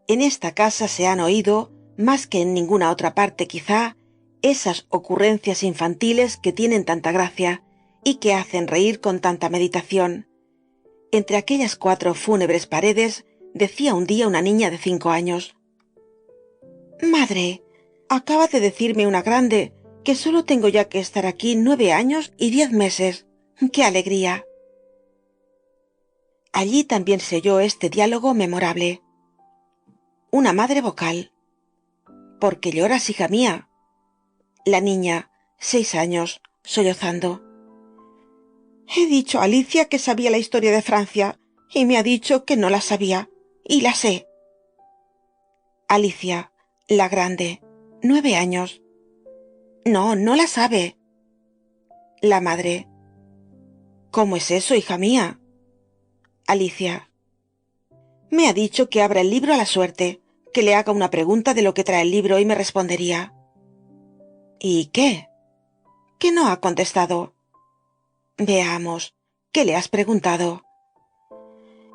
En esta casa se han oído, más que en ninguna otra parte quizá, esas ocurrencias infantiles que tienen tanta gracia y que hacen reír con tanta meditación. Entre aquellas 4 fúnebres paredes decía un día una niña de 5 años: «Madre, acaba de decirme una grande que solo tengo ya que estar aquí 9 años y 10 meses. ¡Qué alegría!». Allí también se oyó este diálogo memorable. Una madre vocal: «¿Por qué lloras, hija mía?». La niña, 6 años, sollozando: «He dicho a Alicia que sabía la historia de Francia y me ha dicho que no la sabía, y la sé». Alicia, la grande, 9 años: «No, no la sabe». La madre: «¿Cómo es eso, hija mía?». Alicia: «Me ha dicho que abra el libro a la suerte, que le haga una pregunta de lo que trae el libro y me respondería». «¿Y qué?». «Que no ha contestado». «Veamos, ¿qué le has preguntado?».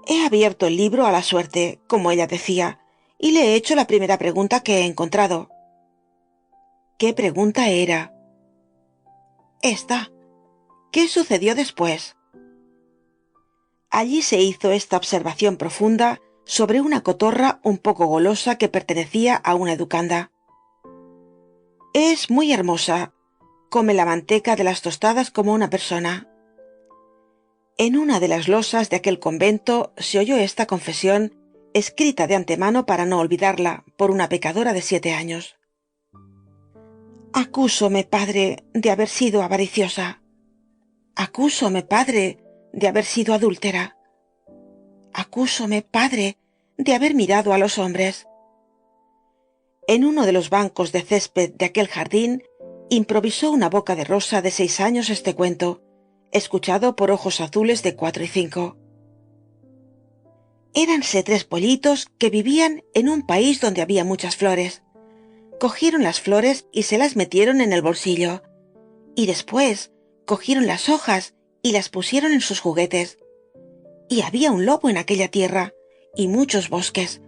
«He abierto el libro a la suerte, como ella decía, y le he hecho la primera pregunta que he encontrado». «¿Qué pregunta era?». «Esta: ¿qué sucedió después?». Allí se hizo esta observación profunda sobre una cotorra un poco golosa que pertenecía a una educanda: «Es muy hermosa, come la manteca de las tostadas como una persona». En una de las losas de aquel convento se oyó esta confesión, escrita de antemano para no olvidarla, por una pecadora de 7 años: «Acúsome, padre, de haber sido avariciosa. Acúsome, padre, de haber sido adúltera. Acúsome, padre, de haber mirado a los hombres». En uno de los bancos de césped de aquel jardín improvisó una boca de rosa de 6 años este cuento, escuchado por ojos azules de 4 y 5. Éranse 3 pollitos que vivían en un país donde había muchas flores. Cogieron las flores y se las metieron en el bolsillo, y después cogieron las hojas y las pusieron en sus juguetes. Y había un lobo en aquella tierra y muchos bosques.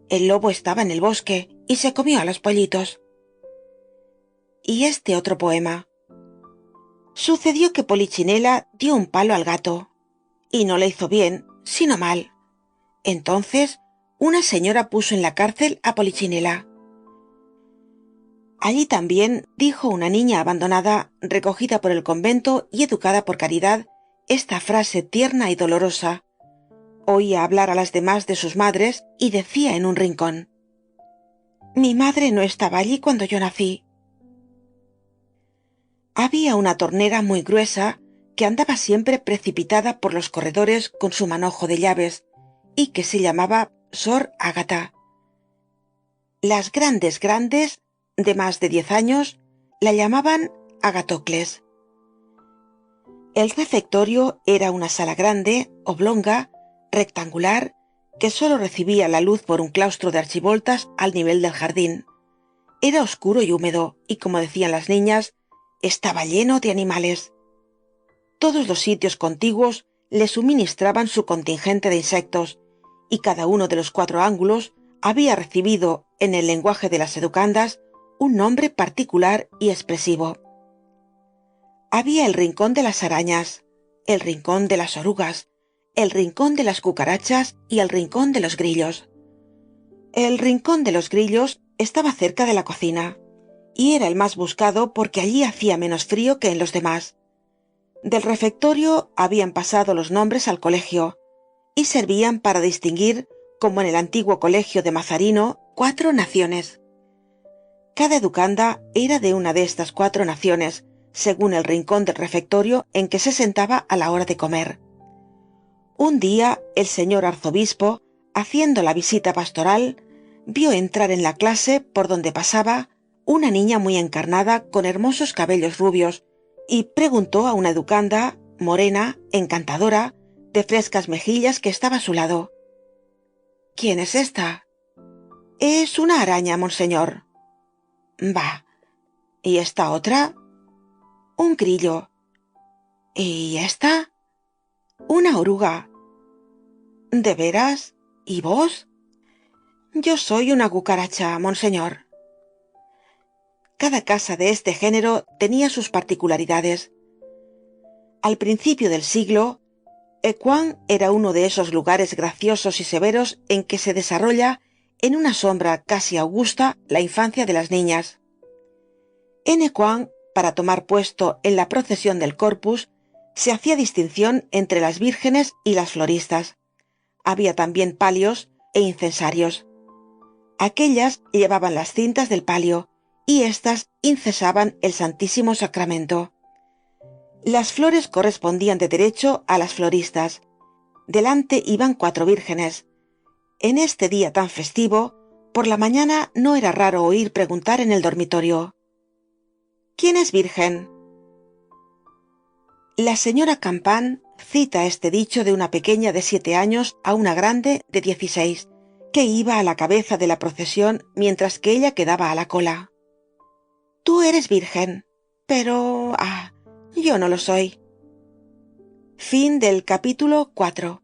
El lobo estaba en el bosque y se comió a los pollitos. Y este otro poema: sucedió que Polichinela dio un palo al gato, y no le hizo bien, sino mal. Entonces una señora puso en la cárcel a Polichinela. Allí también dijo una niña abandonada, recogida por el convento y educada por caridad, esta frase tierna y dolorosa. Oía hablar a las demás de sus madres y decía en un rincón: «Mi madre no estaba allí cuando yo nací». Había una tornera muy gruesa que andaba siempre precipitada por los corredores con su manojo de llaves y que se llamaba Sor Ágata. Las grandes, de más de 10 años, la llamaban Agatocles. El refectorio era una sala grande, oblonga, rectangular, que sólo recibía la luz por un claustro de archivoltas al nivel del jardín. Era oscuro y húmedo, y como decían las niñas, estaba lleno de animales. Todos los sitios contiguos le suministraban su contingente de insectos, y cada uno de los 4 ángulos había recibido, en el lenguaje de las educandas, un nombre particular y expresivo. Había el rincón de las arañas, el rincón de las orugas, el rincón de las cucarachas y el rincón de los grillos. El rincón de los grillos estaba cerca de la cocina, y era el más buscado porque allí hacía menos frío que en los demás. Del refectorio habían pasado los nombres al colegio, y servían para distinguir, como en el antiguo colegio de Mazarino, 4 naciones. Cada educanda era de una de estas 4 naciones, según el rincón del refectorio en que se sentaba a la hora de comer. Un día el señor arzobispo, haciendo la visita pastoral, vio entrar en la clase por donde pasaba una niña muy encarnada con hermosos cabellos rubios, y preguntó a una educanda, morena, encantadora, de frescas mejillas que estaba a su lado: «¿Quién es esta?». «Es una araña, monseñor». «Bah. ¿Y esta otra?». «Un grillo». «¿Y esta?». una oruga. ¿De veras? ¿Y vos? Yo soy una cucaracha, monseñor. Cada casa de este género tenía sus particularidades. Al principio del siglo, Écouen era uno de esos lugares graciosos y severos en que se desarrolla, en una sombra casi augusta, la infancia de las niñas. En Écouen, para tomar puesto en la procesión del Corpus, se hacía distinción entre las vírgenes y las floristas. Había también palios e incensarios. Aquellas llevaban las cintas del palio y éstas incesaban el Santísimo Sacramento. Las flores correspondían de derecho a las floristas. Delante iban 4 vírgenes. En este día tan festivo, por la mañana no era raro oír preguntar en el dormitorio: ¿quién es virgen? La señora Campan cita este dicho de una pequeña de 7 años a una grande de 16, que iba a la cabeza de la procesión mientras que ella quedaba a la cola. Tú eres virgen, pero yo no lo soy. Fin del capítulo 4.